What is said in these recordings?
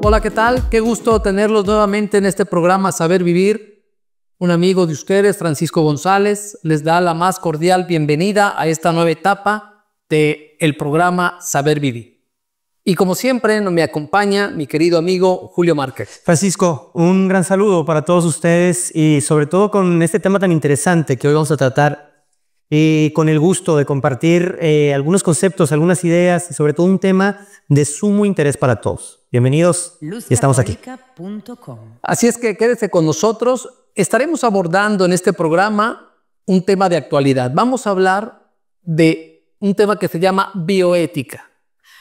Hola, ¿qué tal? Qué gusto tenerlos nuevamente en este programa Saber Vivir. Un amigo de ustedes, Francisco González, les da la más cordial bienvenida a esta nueva etapa del programa Saber Vivir. Y como siempre, me acompaña mi querido amigo Julio Márquez. Francisco, un gran saludo para todos ustedes y sobre todo con este tema tan interesante que hoy vamos a tratar y con el gusto de compartir algunos conceptos, algunas ideas y sobre todo un tema de sumo interés para todos. Bienvenidos y estamos aquí. Así es que quédese con nosotros. Estaremos abordando en este programa un tema de actualidad. Vamos a hablar de un tema que se llama bioética.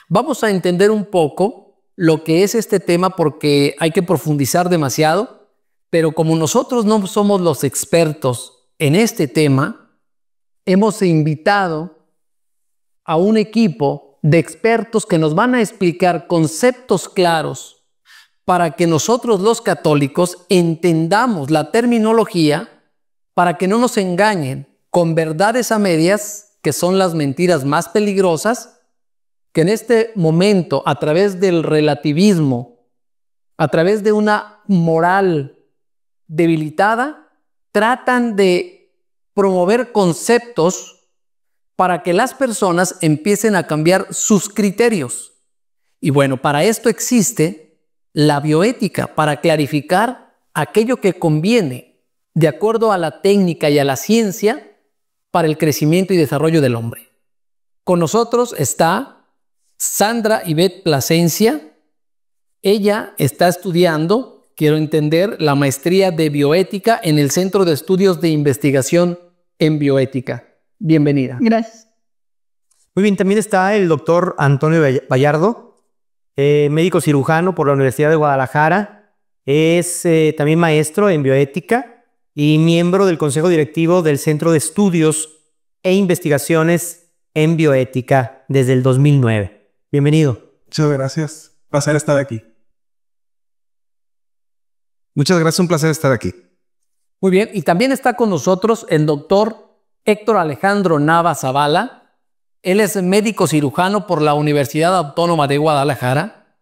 Vamos a entender un poco lo que es este tema porque hay que profundizar demasiado, pero como nosotros no somos los expertos en este tema, hemos invitado a un equipo de expertos que nos van a explicar conceptos claros para que nosotros los católicos entendamos la terminología, para que no nos engañen con verdades a medias, que son las mentiras más peligrosas, que en este momento, a través del relativismo, a través de una moral debilitada, tratan de promover conceptos para que las personas empiecen a cambiar sus criterios. Y bueno, para esto existe la bioética, para clarificar aquello que conviene de acuerdo a la técnica y a la ciencia para el crecimiento y desarrollo del hombre. Con nosotros está Sandra Ivette Plasencia. Ella está estudiando, quiero entender, la maestría de bioética en el Centro de Estudios de Investigación en Bioética. Bienvenida. Gracias. Muy bien, también está el doctor Antonio Vallardo, médico cirujano por la Universidad de Guadalajara. Es también maestro en bioética y miembro del Consejo Directivo del Centro de Estudios e Investigaciones en Bioética desde el 2009. Bienvenido. Muchas gracias. Placer estar aquí. Muchas gracias, un placer estar aquí. Muy bien, y también está con nosotros el doctor Héctor Alejandro Nava Zavala. Él es médico cirujano por la Universidad Autónoma de Guadalajara,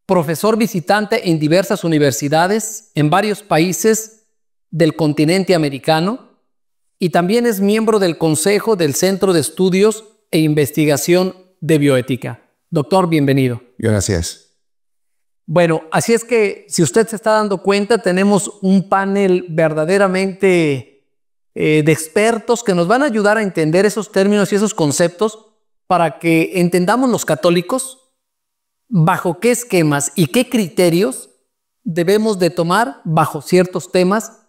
profesor visitante en diversas universidades en varios países del continente americano y también es miembro del Consejo del Centro de Estudios e Investigación de Bioética. Doctor, bienvenido. Gracias. Bueno, así es que si usted se está dando cuenta, tenemos un panel verdaderamente de expertos que nos van a ayudar a entender esos términos y esos conceptos para que entendamos los católicos bajo qué esquemas y qué criterios debemos de tomar bajo ciertos temas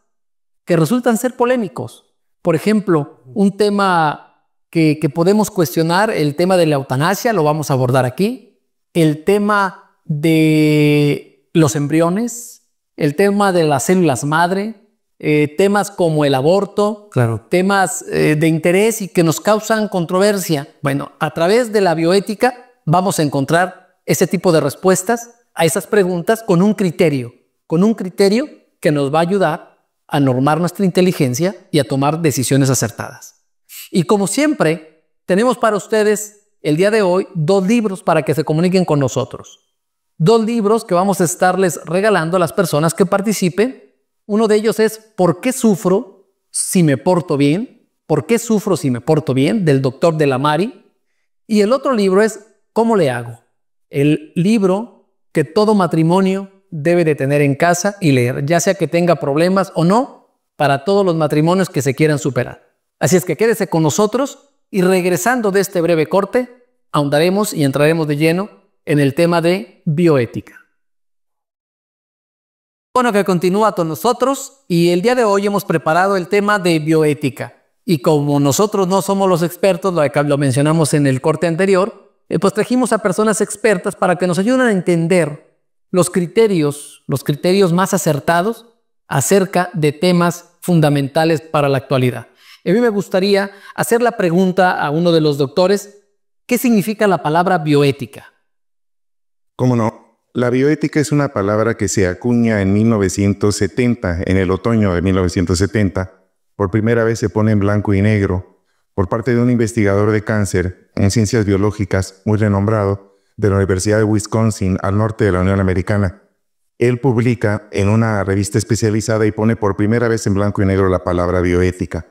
que resultan ser polémicos. Por ejemplo, un tema que podemos cuestionar, el tema de la eutanasia, lo vamos a abordar aquí, el tema de los embriones, el tema de las células madre, temas como el aborto, claro, temas de interés y que nos causan controversia. Bueno, a través de la bioética vamos a encontrar ese tipo de respuestas a esas preguntas con un criterio que nos va a ayudar a normar nuestra inteligencia y a tomar decisiones acertadas. Y como siempre, tenemos para ustedes el día de hoy 2 libros para que se comuniquen con nosotros. 2 libros que vamos a estarles regalando a las personas que participen. Uno de ellos es ¿Por qué sufro si me porto bien? ¿Por qué sufro si me porto bien? Del doctor De la Mari. Y el otro libro es ¿Cómo le hago? El libro que todo matrimonio debe de tener en casa y leer, ya sea que tenga problemas o no, para todos los matrimonios que se quieran superar. Así es que quédese con nosotros y regresando de este breve corte, ahondaremos y entraremos de lleno en el tema de bioética. Bueno, que continúa con nosotros y el día de hoy hemos preparado el tema de bioética. Y como nosotros no somos los expertos, lo mencionamos en el corte anterior, pues trajimos a personas expertas para que nos ayuden a entender los criterios más acertados acerca de temas fundamentales para la actualidad. A mí me gustaría hacer la pregunta a uno de los doctores, ¿qué significa la palabra bioética? ¿Cómo no? La bioética es una palabra que se acuña en 1970, en el otoño de 1970. Por primera vez se pone en blanco y negro por parte de un investigador de cáncer en ciencias biológicas muy renombrado, de la Universidad de Wisconsin, al norte de la Unión Americana. Él publica en una revista especializada y pone por primera vez en blanco y negro la palabra bioética.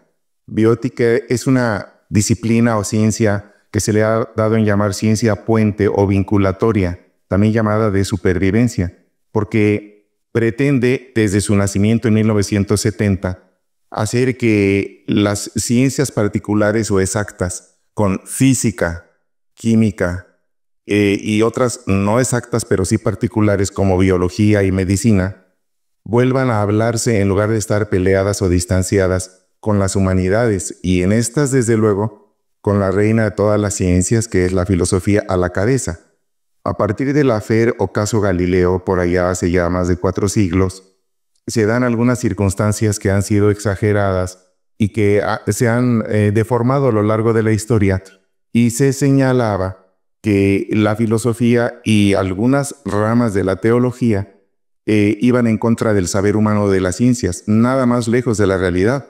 Bioética es una disciplina o ciencia que se le ha dado en llamar ciencia puente o vinculatoria, también llamada de supervivencia, porque pretende, desde su nacimiento en 1970, hacer que las ciencias particulares o exactas, con física, química y otras no exactas, pero sí particulares como biología y medicina, vuelvan a hablarse en lugar de estar peleadas o distanciadas con las humanidades, y en estas, desde luego, con la reina de todas las ciencias, que es la filosofía, a la cabeza. A partir del affair o caso Galileo, por allá hace ya más de 4 siglos, se dan algunas circunstancias que han sido exageradas y que se han deformado a lo largo de la historia, y se señalaba que la filosofía y algunas ramas de la teología iban en contra del saber humano de las ciencias, nada más lejos de la realidad.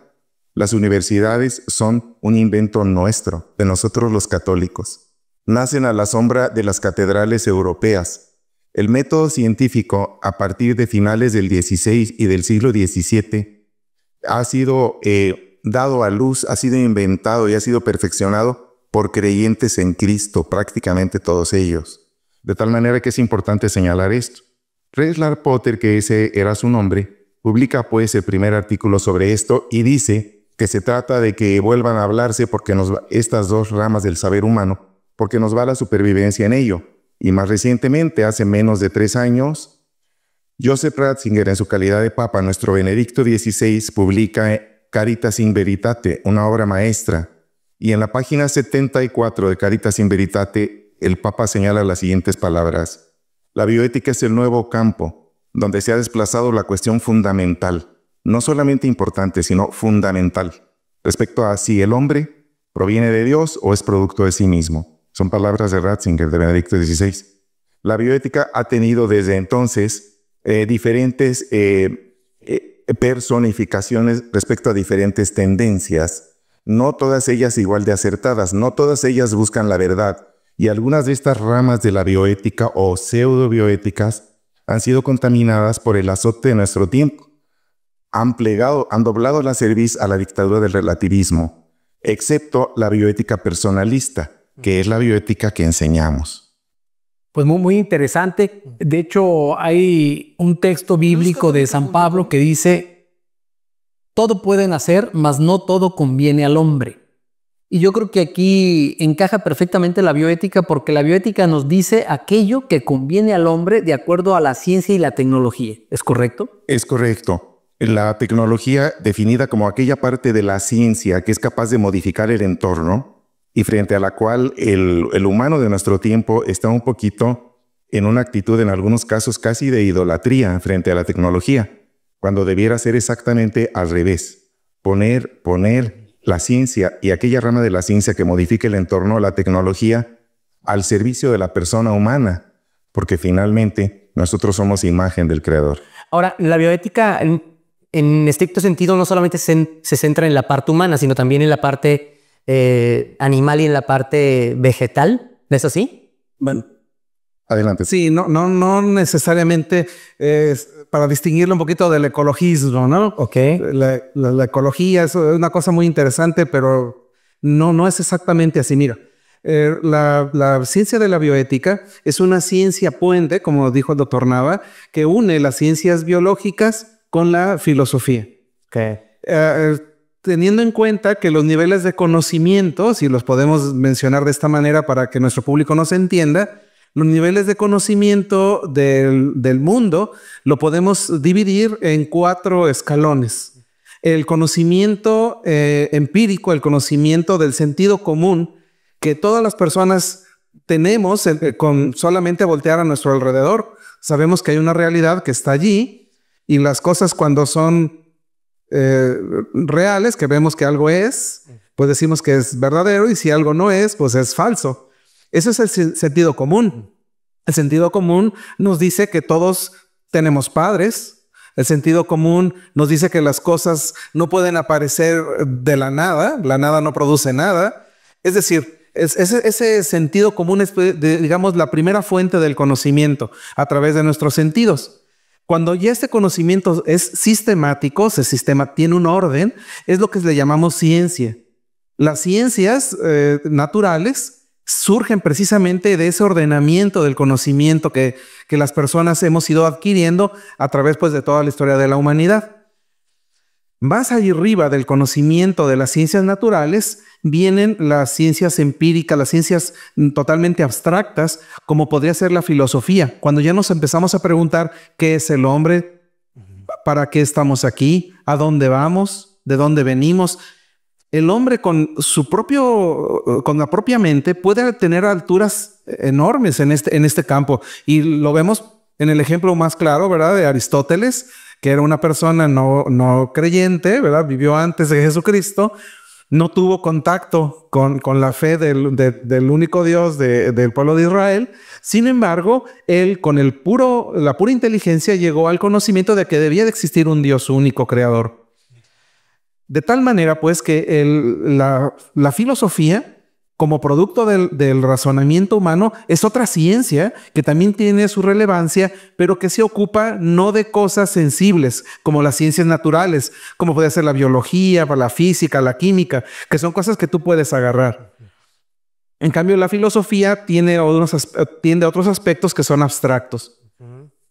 Las universidades son un invento nuestro, de nosotros los católicos. Nacen a la sombra de las catedrales europeas. El método científico, a partir de finales del XVI y del siglo XVII, ha sido dado a luz, ha sido inventado y ha sido perfeccionado por creyentes en Cristo, prácticamente todos ellos. De tal manera que es importante señalar esto. Reslar Potter, que ese era su nombre, publica pues el primer artículo sobre esto y dice que se trata de que vuelvan a hablarse porque estas dos ramas del saber humano, porque nos va la supervivencia en ello. Y más recientemente, hace menos de 3 años, Joseph Ratzinger, en su calidad de Papa, nuestro Benedicto XVI, publica Caritas in Veritate, una obra maestra. Y en la página 74 de Caritas in Veritate, el Papa señala las siguientes palabras: la bioética es el nuevo campo donde se ha desplazado la cuestión fundamental, no solamente importante, sino fundamental, respecto a si el hombre proviene de Dios o es producto de sí mismo. Son palabras de Ratzinger, de Benedicto XVI. La bioética ha tenido desde entonces diferentes personificaciones respecto a diferentes tendencias. No todas ellas igual de acertadas, no todas ellas buscan la verdad, y algunas de estas ramas de la bioética o pseudobioéticas han sido contaminadas por el azote de nuestro tiempo. Han doblado la cerviz a la dictadura del relativismo, excepto la bioética personalista, que es la bioética que enseñamos. Pues muy interesante. De hecho, hay un texto bíblico de San Pablo que dice: todo pueden hacer, mas no todo conviene al hombre. Y yo creo que aquí encaja perfectamente la bioética, porque la bioética nos dice aquello que conviene al hombre de acuerdo a la ciencia y la tecnología. ¿Es correcto? Es correcto. La tecnología, definida como aquella parte de la ciencia que es capaz de modificar el entorno y frente a la cual el humano de nuestro tiempo está un poquito en una actitud, en algunos casos casi de idolatría frente a la tecnología, cuando debiera ser exactamente al revés. Poner la ciencia y aquella rama de la ciencia que modifique el entorno, la tecnología, al servicio de la persona humana, porque finalmente nosotros somos imagen del Creador. Ahora, la bioética, en estricto sentido, no solamente se centra en la parte humana, sino también en la parte animal y en la parte vegetal. ¿Es así? Bueno, adelante. Sí, no necesariamente, para distinguirlo un poquito del ecologismo, ¿no? Ok. La ecología es una cosa muy interesante, pero no es exactamente así. Mira, la ciencia de la bioética es una ciencia puente, como dijo el doctor Nava, que une las ciencias biológicas con la filosofía. Okay. Teniendo en cuenta que los niveles de conocimiento, si los podemos mencionar de esta manera para que nuestro público nos entienda, los niveles de conocimiento del mundo lo podemos dividir en 4 escalones. El conocimiento empírico, el conocimiento del sentido común que todas las personas tenemos con solamente voltear a nuestro alrededor. Sabemos que hay una realidad que está allí y las cosas cuando son reales, que vemos que algo es, pues decimos que es verdadero, y si algo no es, pues es falso. Ese es el sentido común. El sentido común nos dice que todos tenemos padres. El sentido común nos dice que las cosas no pueden aparecer de la nada no produce nada. Es decir, ese sentido común es, digamos, la primera fuente del conocimiento a través de nuestros sentidos. Cuando ya este conocimiento es sistemático, tiene un orden, es lo que le llamamos ciencia. Las ciencias naturales surgen precisamente de ese ordenamiento del conocimiento que las personas hemos ido adquiriendo a través, pues, de toda la historia de la humanidad. Más allá arriba del conocimiento de las ciencias naturales vienen las ciencias empíricas, las ciencias totalmente abstractas, como podría ser la filosofía. Cuando ya nos empezamos a preguntar qué es el hombre, para qué estamos aquí, a dónde vamos, de dónde venimos. El hombre con la propia mente puede tener alturas enormes en este campo. Y lo vemos en el ejemplo más claro, ¿verdad?, de Aristóteles, que era una persona no creyente, ¿verdad? Vivió antes de Jesucristo, no tuvo contacto con la fe del único Dios del pueblo de Israel. Sin embargo, él con la pura inteligencia llegó al conocimiento de que debía de existir un Dios único, creador. De tal manera, pues, que la filosofía, como producto del razonamiento humano, es otra ciencia que también tiene su relevancia, pero que se ocupa no de cosas sensibles, como las ciencias naturales, como puede ser la biología, la física, la química, que son cosas que tú puedes agarrar. En cambio, la filosofía tiene otros aspectos que son abstractos.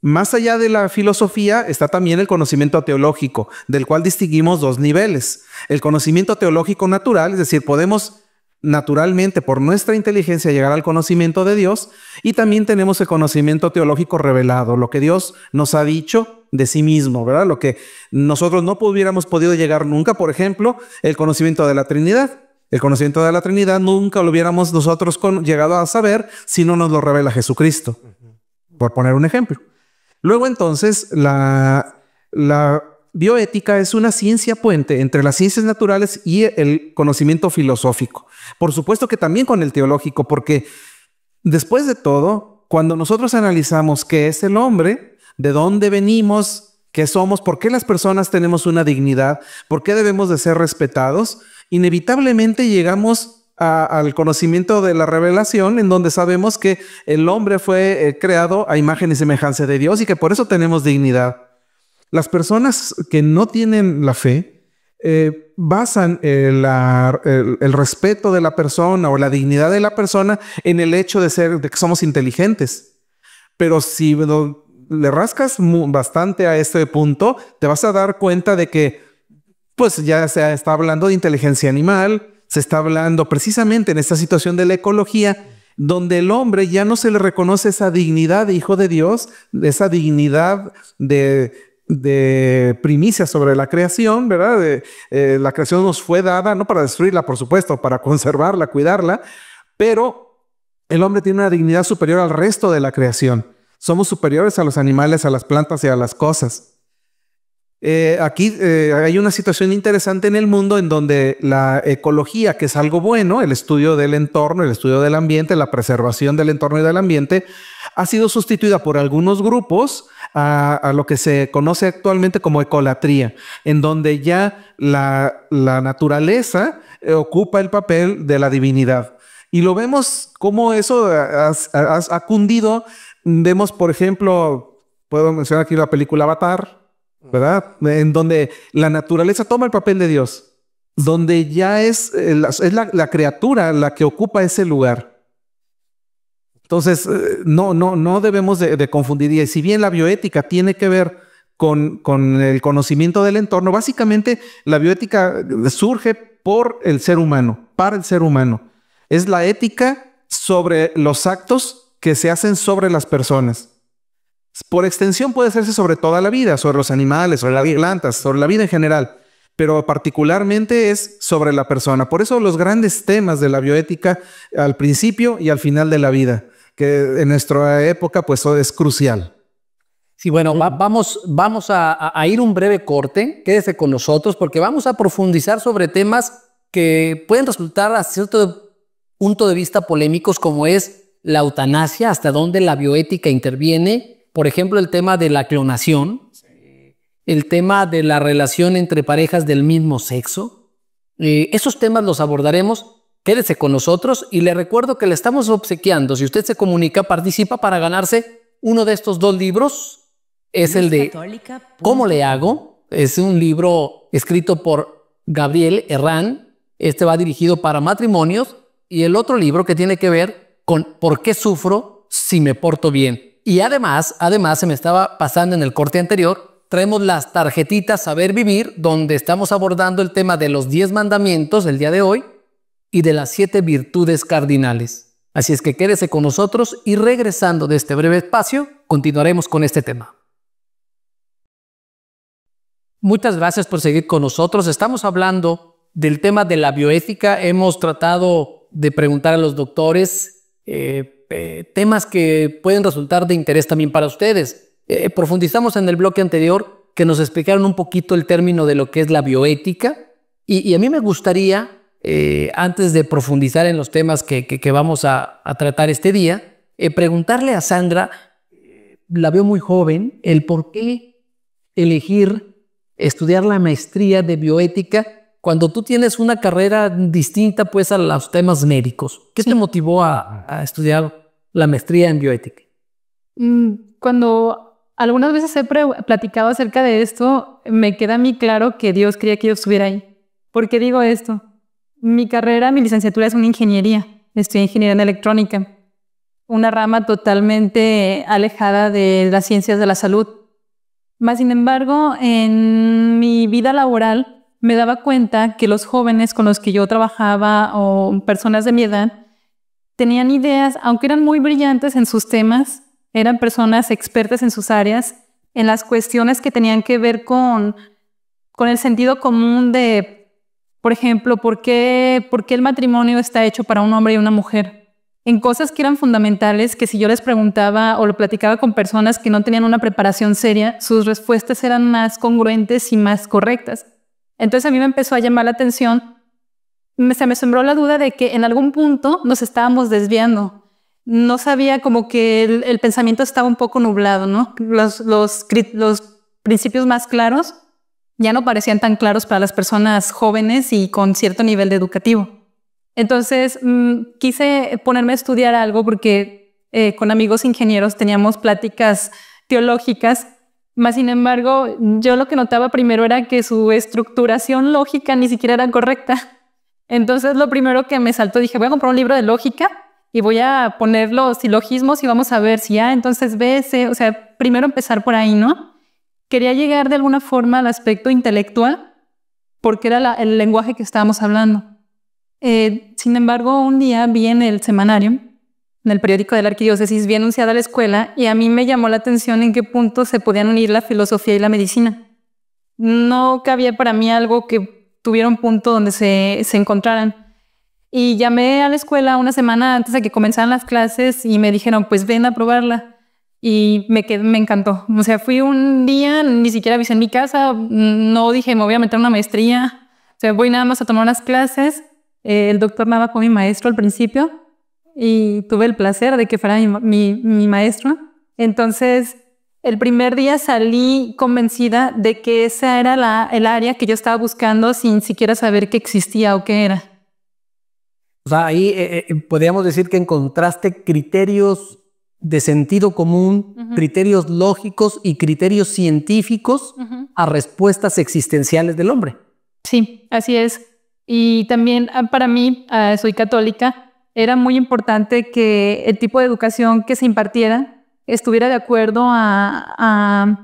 Más allá de la filosofía está también el conocimiento teológico, del cual distinguimos dos niveles. El conocimiento teológico natural, es decir, podemos naturalmente por nuestra inteligencia llegar al conocimiento de Dios, y también tenemos el conocimiento teológico revelado, lo que Dios nos ha dicho de sí mismo, ¿verdad? Lo que nosotros no hubiéramos podido llegar nunca, por ejemplo, el conocimiento de la Trinidad. El conocimiento de la Trinidad nunca lo hubiéramos nosotros llegado a saber si no nos lo revela Jesucristo, por poner un ejemplo. Luego entonces la bioética es una ciencia puente entre las ciencias naturales y el conocimiento filosófico. Por supuesto que también con el teológico, porque después de todo, cuando nosotros analizamos qué es el hombre, de dónde venimos, qué somos, por qué las personas tenemos una dignidad, por qué debemos de ser respetados, inevitablemente llegamos al conocimiento de la revelación, en donde sabemos que el hombre fue creado a imagen y semejanza de Dios y que por eso tenemos dignidad. Las personas que no tienen la fe basan el respeto de la persona o la dignidad de la persona en el hecho de que somos inteligentes. Pero si le rascas bastante a este punto, te vas a dar cuenta de que pues ya se está hablando de inteligencia animal, se está hablando precisamente en esta situación de la ecología, donde el hombre ya no se le reconoce esa dignidad de hijo de Dios, esa dignidad de primicia sobre la creación, ¿verdad? La creación nos fue dada, no para destruirla, por supuesto, para conservarla, cuidarla, pero el hombre tiene una dignidad superior al resto de la creación. Somos superiores a los animales, a las plantas y a las cosas. Aquí hay una situación interesante en el mundo en donde la ecología, que es algo bueno, el estudio del entorno, el estudio del ambiente, la preservación del entorno y del ambiente, ha sido sustituida por algunos grupos a lo que se conoce actualmente como ecolatría, en donde ya la naturaleza ocupa el papel de la divinidad. Y lo vemos como eso ha cundido. Vemos, por ejemplo, puedo mencionar aquí la película Avatar, ¿verdad? En donde la naturaleza toma el papel de Dios, donde ya es la criatura la que ocupa ese lugar. Entonces, no debemos de confundir. Y si bien la bioética tiene que ver con el conocimiento del entorno, básicamente la bioética surge por el ser humano, para el ser humano. Es la ética sobre los actos que se hacen sobre las personas. Por extensión puede hacerse sobre toda la vida, sobre los animales, sobre las plantas, sobre la vida en general, pero particularmente es sobre la persona. Por eso los grandes temas de la bioética al principio y al final de la vida, que en nuestra época pues eso es crucial. Sí, bueno, vamos a ir un breve corte. Quédese con nosotros porque vamos a profundizar sobre temas que pueden resultar a cierto punto de vista polémicos, como es la eutanasia, hasta dónde la bioética interviene. Por ejemplo, el tema de la clonación, el tema de la relación entre parejas del mismo sexo. Esos temas los abordaremos quédese con nosotros y le recuerdo que le estamos obsequiando, si usted se comunica, participa para ganarse uno de estos 2 libros. Es el de ¿Cómo le hago? Es un libro escrito por Gabriel Herrán. Este va dirigido para matrimonios. Y el otro libro que tiene que ver con ¿por qué sufro si me porto bien? Y además se me estaba pasando en el corte anterior, traemos las tarjetitas Saber Vivir, donde estamos abordando el tema de los 10 mandamientos el día de hoy y de las 7 virtudes cardinales. Así es que quédese con nosotros y regresando de este breve espacio, continuaremos con este tema. Muchas gracias por seguir con nosotros. Estamos hablando del tema de la bioética. Hemos tratado de preguntar a los doctores temas que pueden resultar de interés también para ustedes. Profundizamos en el bloque anterior que nos explicaron un poquito el término de lo que es la bioética y a mí me gustaría, antes de profundizar en los temas que vamos a tratar este día, preguntarle a Sandra, la veo muy joven, el por qué elegir estudiar la maestría de bioética cuando tú tienes una carrera distinta pues a los temas médicos. ¿Qué te motivó a estudiar la maestría en bioética? Cuando algunas veces he platicado acerca de esto, me queda a mí claro que Dios quería que yo estuviera ahí. ¿Por qué digo esto? Mi carrera, mi licenciatura es una ingeniería. Estudié ingeniería en electrónica, una rama totalmente alejada de las ciencias de la salud. Más sin embargo, en mi vida laboral me daba cuenta que los jóvenes con los que yo trabajaba o personas de mi edad tenían ideas, aunque eran muy brillantes en sus temas, eran personas expertas en sus áreas, en las cuestiones que tenían que ver con el sentido común de, por ejemplo, ¿por qué el matrimonio está hecho para un hombre y una mujer? En cosas que eran fundamentales, que si yo les preguntaba o lo platicaba con personas que no tenían una preparación seria, sus respuestas eran más congruentes y más correctas. Entonces a mí me empezó a llamar la atención, se me sembró la duda de que en algún punto nos estábamos desviando. No sabía, como que el pensamiento estaba un poco nublado, ¿no? Los principios más claros ya no parecían tan claros para las personas jóvenes y con cierto nivel educativo. Entonces quise ponerme a estudiar algo porque con amigos ingenieros teníamos pláticas teológicas, más sin embargo yo lo que notaba primero era que su estructuración lógica ni siquiera era correcta. Entonces lo primero que me saltó, dije, voy a comprar un libro de lógica y voy a poner los silogismos y vamos a ver si entonces B, C, o sea, primero empezar por ahí, ¿no? Quería llegar de alguna forma al aspecto intelectual porque era el lenguaje que estábamos hablando. Sin embargo, un día vi en el semanario, en el periódico de la arquidiócesis, vi anunciada la escuela y a mí me llamó la atención en qué punto se podían unir la filosofía y la medicina. No cabía para mí algo que tuviera un punto donde se encontraran. Y llamé a la escuela una semana antes de que comenzaran las clases y me dijeron, pues ven a probarla. Y me encantó. O sea, fui un día, ni siquiera avisé en mi casa, no dije, me voy a meter en una maestría. O sea, voy nada más a tomar unas clases. El doctor Nava fue mi maestro al principio y tuve el placer de que fuera mi maestro. Entonces, el primer día salí convencida de que esa era el área que yo estaba buscando sin siquiera saber que existía o qué era. O sea, ahí podríamos decir que encontraste criterios de sentido común, criterios lógicos y criterios científicos a respuestas existenciales del hombre. Sí, así es. Y también para mí, soy católica, era muy importante que el tipo de educación que se impartiera estuviera de acuerdo a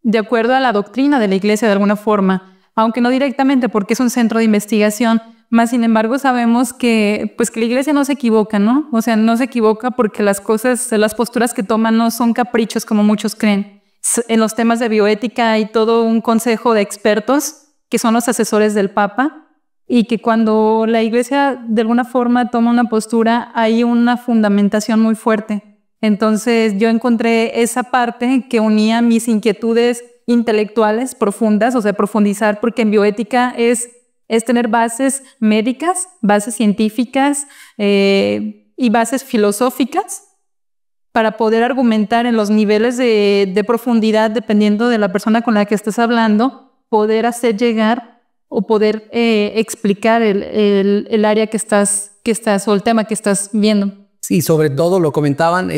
la doctrina de la Iglesia de alguna forma, aunque no directamente porque es un centro de investigación. Más sin embargo, sabemos que la Iglesia no se equivoca, ¿no? O sea, no se equivoca porque las posturas que toman no son caprichos como muchos creen. En los temas de bioética hay todo un consejo de expertos que son los asesores del Papa, y que cuando la Iglesia de alguna forma toma una postura, hay una fundamentación muy fuerte. Entonces yo encontré esa parte que unía mis inquietudes intelectuales profundas, o sea, profundizar, porque en bioética es tener bases médicas, bases científicas y bases filosóficas para poder argumentar en los niveles de profundidad, dependiendo de la persona con la que estés hablando, poder hacer llegar o poder explicar el área que estás o el tema que estás viendo. Sí, sobre todo lo comentaban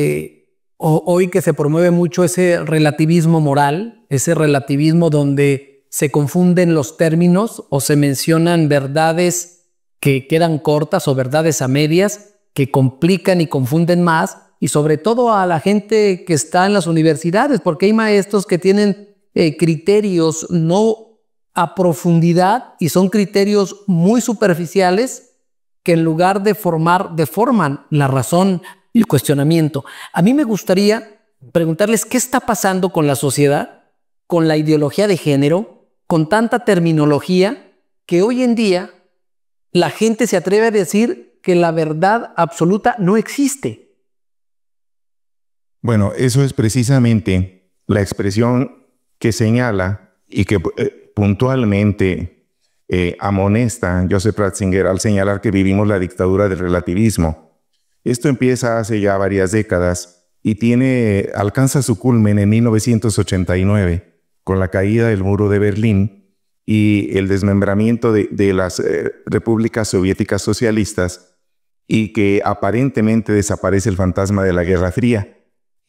hoy que se promueve mucho ese relativismo moral, ese relativismo donde se confunden los términos o se mencionan verdades que quedan cortas o verdades a medias que complican y confunden más, y sobre todo a la gente que está en las universidades, porque hay maestros que tienen criterios no a profundidad y son criterios muy superficiales que en lugar de formar, deforman la razón y el cuestionamiento. A mí me gustaría preguntarles qué está pasando con la sociedad, con la ideología de género, con tanta terminología que hoy en día la gente se atreve a decir que la verdad absoluta no existe. Bueno, eso es precisamente la expresión que señala y que puntualmente amonesta Joseph Ratzinger al señalar que vivimos la dictadura del relativismo. Esto empieza hace ya varias décadas y alcanza su culmen en 1989 con la caída del muro de Berlín y el desmembramiento de las repúblicas soviéticas socialistas, y que aparentemente desaparece el fantasma de la Guerra Fría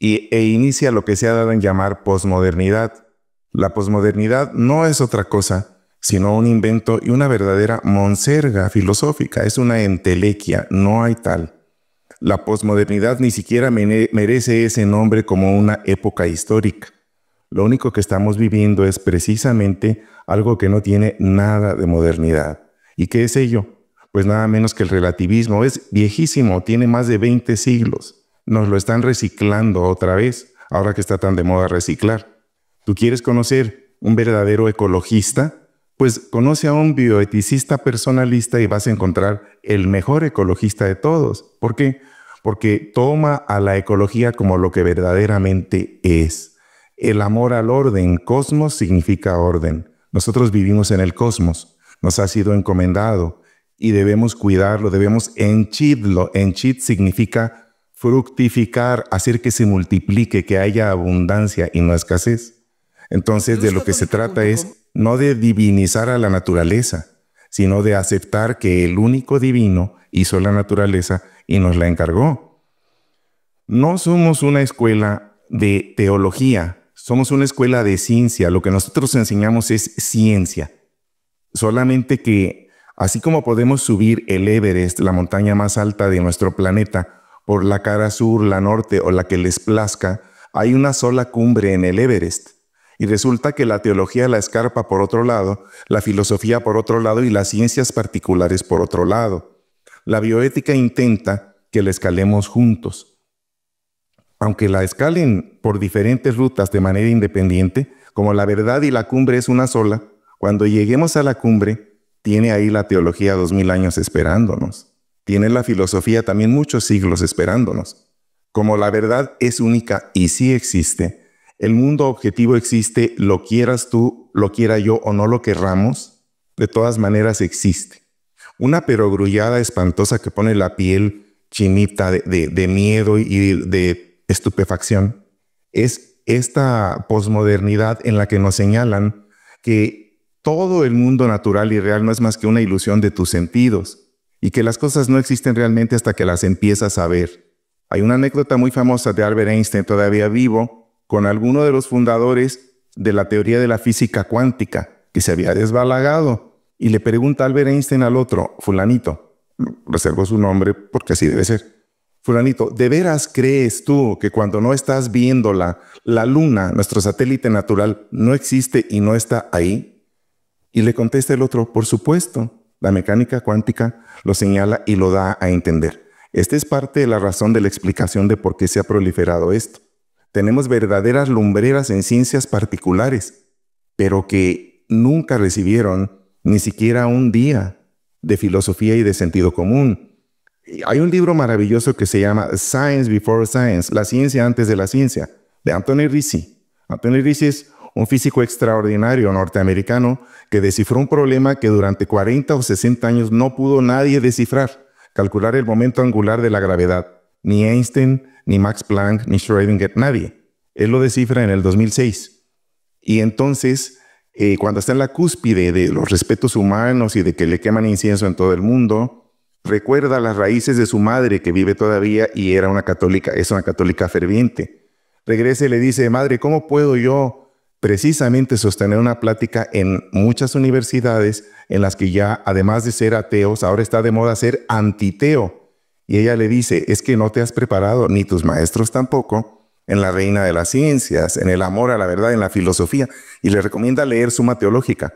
e inicia lo que se ha dado en llamar posmodernidad. La posmodernidad no es otra cosa sino un invento y una verdadera monserga filosófica, es una entelequia, no hay tal. La posmodernidad ni siquiera merece ese nombre como una época histórica. Lo único que estamos viviendo es precisamente algo que no tiene nada de modernidad. ¿Y qué es ello? Pues nada menos que el relativismo. Es viejísimo, tiene más de 20 siglos. Nos lo están reciclando otra vez, ahora que está tan de moda reciclar. ¿Tú quieres conocer un verdadero ecologista? Pues conoce a un bioeticista personalista y vas a encontrar el mejor ecologista de todos. ¿Por qué? Porque toma a la ecología como lo que verdaderamente es. El amor al orden. Cosmos significa orden. Nosotros vivimos en el cosmos. Nos ha sido encomendado y debemos cuidarlo, debemos henchirlo. Henchir significa fructificar, hacer que se multiplique, que haya abundancia y no escasez. Entonces, de lo que se trata es no de divinizar a la naturaleza, sino de aceptar que el único divino hizo la naturaleza y nos la encargó. No somos una escuela de teología, somos una escuela de ciencia. Lo que nosotros enseñamos es ciencia. Solamente que, así como podemos subir el Everest, la montaña más alta de nuestro planeta, por la cara sur, la norte o la que les plazca, hay una sola cumbre en el Everest. Y resulta que la teología la escarpa por otro lado, la filosofía por otro lado y las ciencias particulares por otro lado. La bioética intenta que la escalemos juntos. Aunque la escalen por diferentes rutas de manera independiente, como la verdad y la cumbre es una sola, cuando lleguemos a la cumbre, tiene ahí la teología 2000 años esperándonos. Tiene la filosofía también muchos siglos esperándonos. Como la verdad es única y sí existe, el mundo objetivo existe, lo quieras tú, lo quiera yo o no lo querramos, de todas maneras existe. Una perogrullada espantosa que pone la piel chinita de miedo y de estupefacción es esta posmodernidad en la que nos señalan que todo el mundo natural y real no es más que una ilusión de tus sentidos y que las cosas no existen realmente hasta que las empiezas a ver. Hay una anécdota muy famosa de Albert Einstein, todavía vivo, con alguno de los fundadores de la teoría de la física cuántica, que se había desbalagado, y le pregunta Albert Einstein al otro, fulanito, reservo su nombre porque así debe ser, fulanito, ¿de veras crees tú que cuando no estás viendo la luna, nuestro satélite natural, no existe y no está ahí? Y le contesta el otro, por supuesto, la mecánica cuántica lo señala y lo da a entender. Esta es parte de la razón de la explicación de por qué se ha proliferado esto. Tenemos verdaderas lumbreras en ciencias particulares, pero que nunca recibieron ni siquiera un día de filosofía y de sentido común. Hay un libro maravilloso que se llama Science Before Science, la ciencia antes de la ciencia, de Anthony Rizzi. Anthony Rizzi es un físico extraordinario norteamericano que descifró un problema que durante 40 o 60 años no pudo nadie descifrar, calcular el momento angular de la gravedad. Ni Einstein, ni Max Planck, ni Schrödinger, nadie. Él lo descifra en el 2006. Y entonces cuando está en la cúspide de los respetos humanos y de que le queman incienso en todo el mundo, recuerda las raíces de su madre que vive todavía y era una católica, es una católica ferviente. Regresa y le dice, madre, ¿cómo puedo yo precisamente sostener una plática en muchas universidades en las que ya, además de ser ateos, ahora está de moda ser antiteo? Y ella le dice, es que no te has preparado, ni tus maestros tampoco, en la reina de las ciencias, en el amor a la verdad, en la filosofía. Y le recomienda leer Suma Teológica.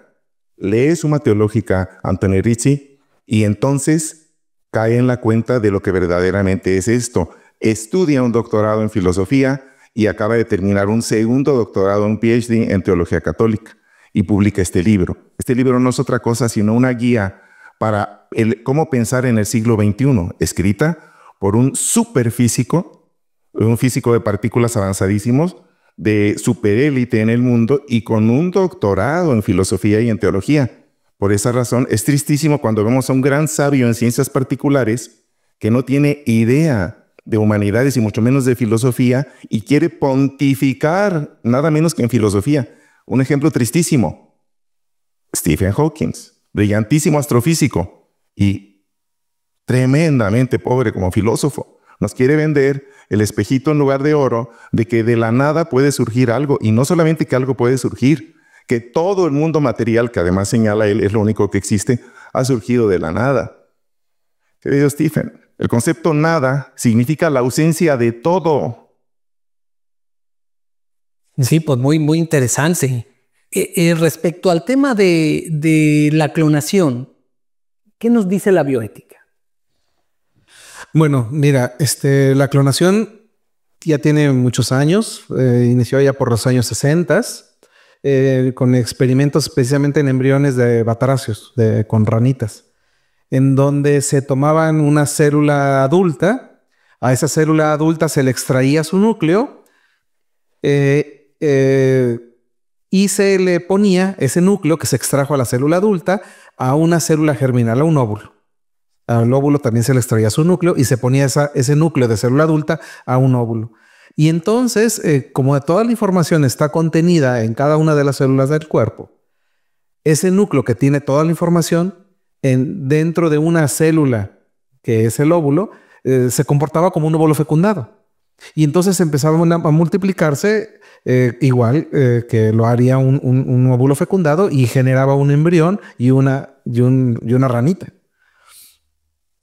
Lee Suma Teológica, Antonio Ricci, y entonces cae en la cuenta de lo que verdaderamente es esto. Estudia un doctorado en filosofía y acaba de terminar un segundo doctorado, un PhD en teología católica, y publica este libro. Este libro no es otra cosa sino una guía para cómo pensar en el siglo XXI, escrita por un superfísico, un físico de partículas avanzadísimos, de superélite en el mundo y con un doctorado en filosofía y en teología. Por esa razón, es tristísimo cuando vemos a un gran sabio en ciencias particulares que no tiene idea de humanidades y mucho menos de filosofía y quiere pontificar nada menos que en filosofía. Un ejemplo tristísimo, Stephen Hawking, brillantísimo astrofísico y tremendamente pobre como filósofo. Nos quiere vender el espejito en lugar de oro de que de la nada puede surgir algo, y no solamente que algo puede surgir, que todo el mundo material, que además señala él es lo único que existe, ha surgido de la nada. Querido Stephen, el concepto nada significa la ausencia de todo. Sí, pues muy interesante. Respecto al tema de la clonación, ¿qué nos dice la bioética? Bueno, mira, la clonación ya tiene muchos años, inició ya por los años 60, con experimentos precisamente en embriones de batracios, con ranitas, en donde se tomaban una célula adulta, a esa célula adulta se le extraía su núcleo y se le ponía ese núcleo que se extrajo a la célula adulta a una célula germinal, a un óvulo. Al óvulo también se le extraía su núcleo y se ponía ese núcleo de célula adulta a un óvulo. Y entonces, como toda la información está contenida en cada una de las células del cuerpo, ese núcleo que tiene toda la información dentro de una célula que es el óvulo, se comportaba como un óvulo fecundado. Y entonces empezaban a multiplicarse igual que lo haría un óvulo fecundado, y generaba un embrión y una ranita.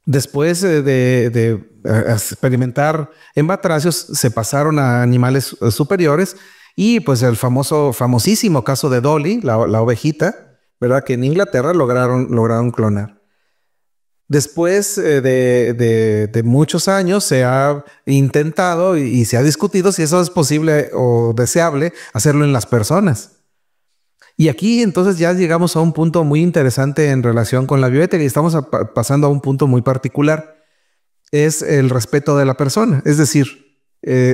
Después de experimentar en batracios, se pasaron a animales superiores, y pues el famosísimo caso de Dolly, la ovejita, ¿verdad? Que en Inglaterra lograron clonar. Después de muchos años se ha intentado y se ha discutido si eso es posible o deseable hacerlo en las personas. Y aquí entonces ya llegamos a un punto muy interesante en relación con la bioética, y estamos pasando a un punto muy particular. Es el respeto de la persona. Es decir,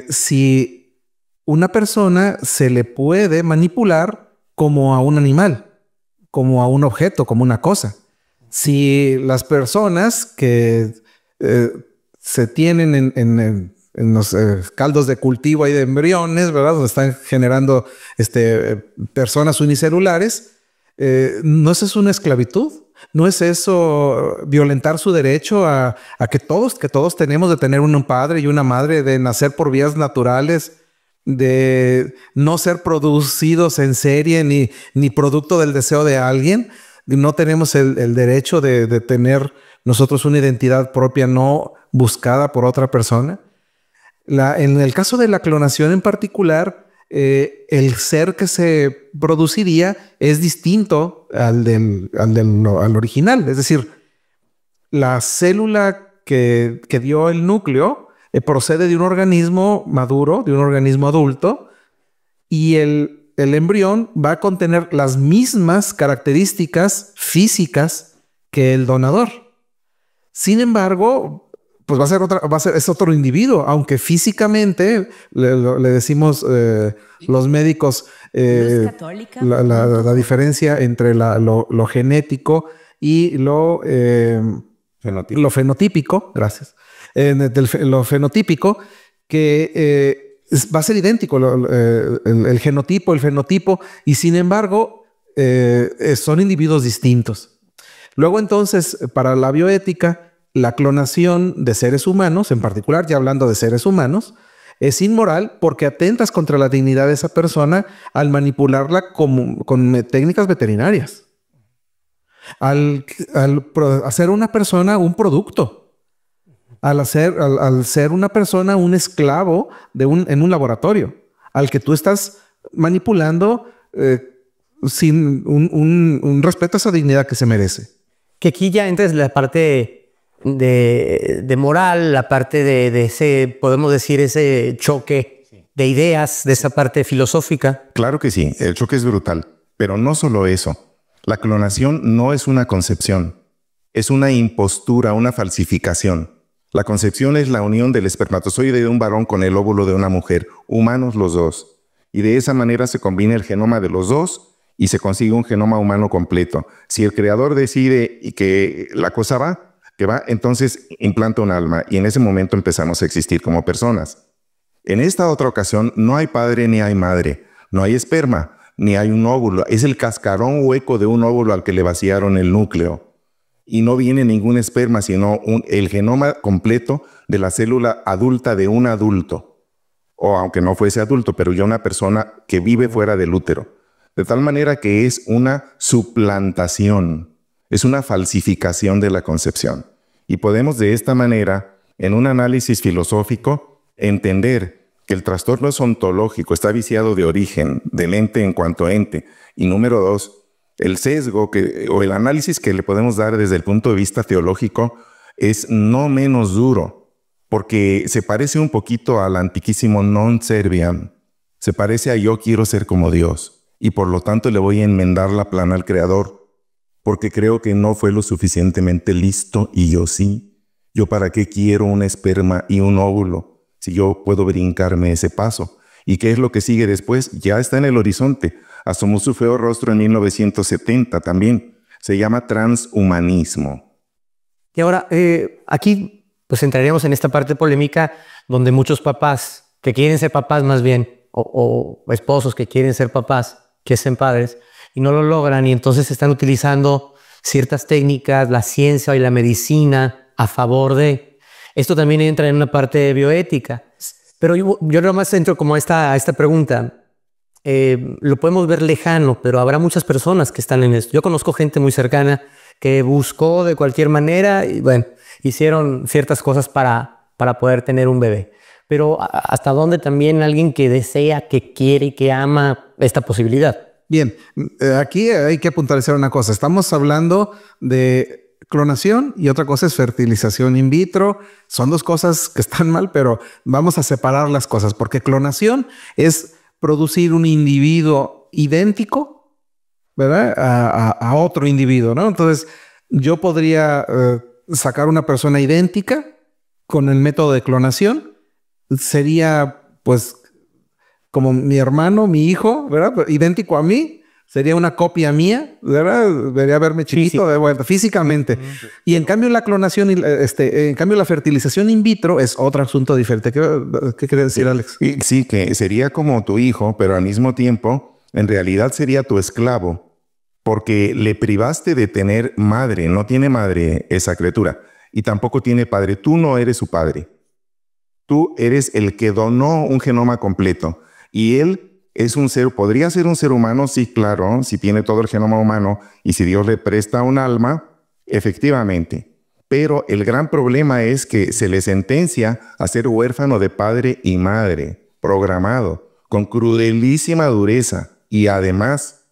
si una persona se le puede manipular como a un animal, como a un objeto, como una cosa. Si las personas que se tienen en los caldos de cultivo ahí de embriones, ¿verdad? Donde están generando personas unicelulares. ¿No es eso una esclavitud? ¿No es eso violentar su derecho a que todos tenemos de tener un padre y una madre, de nacer por vías naturales, de no ser producidos en serie ni producto del deseo de alguien? No tenemos el derecho de tener nosotros una identidad propia no buscada por otra persona. En el caso de la clonación en particular, el ser que se produciría es distinto al original. Es decir, la célula que dio el núcleo procede de un organismo maduro, de un organismo adulto, y el embrión va a contener las mismas características físicas que el donador. Sin embargo, pues es otro individuo, aunque físicamente le decimos los médicos la diferencia entre lo genético y lo fenotípico. Gracias. Lo fenotípico, que va a ser idéntico el genotipo, el fenotipo, y sin embargo son individuos distintos. Luego entonces, para la bioética, la clonación de seres humanos, en particular ya hablando de seres humanos, es inmoral porque atentas contra la dignidad de esa persona al manipularla con técnicas veterinarias. Al hacer una persona un producto. Al ser una persona un esclavo en un laboratorio. Al que tú estás manipulando sin un respeto a esa dignidad que se merece. Que aquí ya entra la parte de moral, la parte de ese, podemos decir, ese choque de ideas, de esa parte filosófica. Claro que sí, el choque es brutal, pero no solo eso. La clonación no es una concepción, es una impostura, una falsificación. La concepción es la unión del espermatozoide de un varón con el óvulo de una mujer, humanos los dos. Y de esa manera se combina el genoma de los dos y se consigue un genoma humano completo. Si el creador decide y que la cosa va, entonces implanta un alma y en ese momento empezamos a existir como personas. En esta otra ocasión no hay padre ni hay madre, no hay esperma, ni hay un óvulo. Es el cascarón hueco de un óvulo al que le vaciaron el núcleo. Y no viene ningún esperma, sino el genoma completo de la célula adulta de un adulto. O aunque no fuese adulto, pero ya una persona que vive fuera del útero. De tal manera que es una suplantación, es una falsificación de la concepción. Y podemos de esta manera, en un análisis filosófico, entender que el trastorno es ontológico, está viciado de origen, del ente en cuanto ente. Y número dos, el sesgo o el análisis que le podemos dar desde el punto de vista teológico es no menos duro, porque se parece un poquito al antiquísimo non serviam, se parece a yo quiero ser como Dios, y por lo tanto le voy a enmendar la plana al Creador, porque creo que no fue lo suficientemente listo y yo sí. ¿Yo para qué quiero un esperma y un óvulo si yo puedo brincarme ese paso? ¿Y qué es lo que sigue después? Ya está en el horizonte. Asomó su feo rostro en 1970 también. Se llama transhumanismo. Y ahora, aquí pues entraríamos en esta parte polémica donde muchos papás que quieren ser papás más bien, o esposos que quieren ser papás, que sean padres, y no lo logran, y entonces están utilizando ciertas técnicas, la ciencia y la medicina a favor de... Esto también entra en una parte de bioética. Pero yo nomás entro como a esta pregunta. Lo podemos ver lejano, pero habrá muchas personas que están en esto. Yo conozco gente muy cercana que buscó de cualquier manera y bueno, hicieron ciertas cosas para poder tener un bebé. Pero hasta dónde también alguien que desea, que quiere y que ama esta posibilidad. Bien, aquí hay que puntualizar una cosa. Estamos hablando de clonación y otra cosa es fertilización in vitro. Son dos cosas que están mal, pero vamos a separar las cosas porque clonación es producir un individuo idéntico, ¿verdad? A otro individuo, ¿no? Entonces, yo podría sacar una persona idéntica con el método de clonación. Sería, pues, como mi hermano, mi hijo, ¿verdad? Idéntico a mí. Sería una copia mía, ¿verdad? Debería verme chiquito de vuelta, físicamente. Y en cambio la clonación, en cambio la fertilización in vitro es otro asunto diferente. ¿Qué quiere decir, Alex? Sí, que sería como tu hijo, pero al mismo tiempo, en realidad sería tu esclavo, porque le privaste de tener madre. No tiene madre esa criatura, y tampoco tiene padre. Tú no eres su padre. Tú eres el que donó un genoma completo, y él es un ser, podría ser un ser humano, sí, claro, si tiene todo el genoma humano y si Dios le presta un alma, efectivamente. Pero el gran problema es que se le sentencia a ser huérfano de padre y madre, programado, con crudelísima dureza. Y además,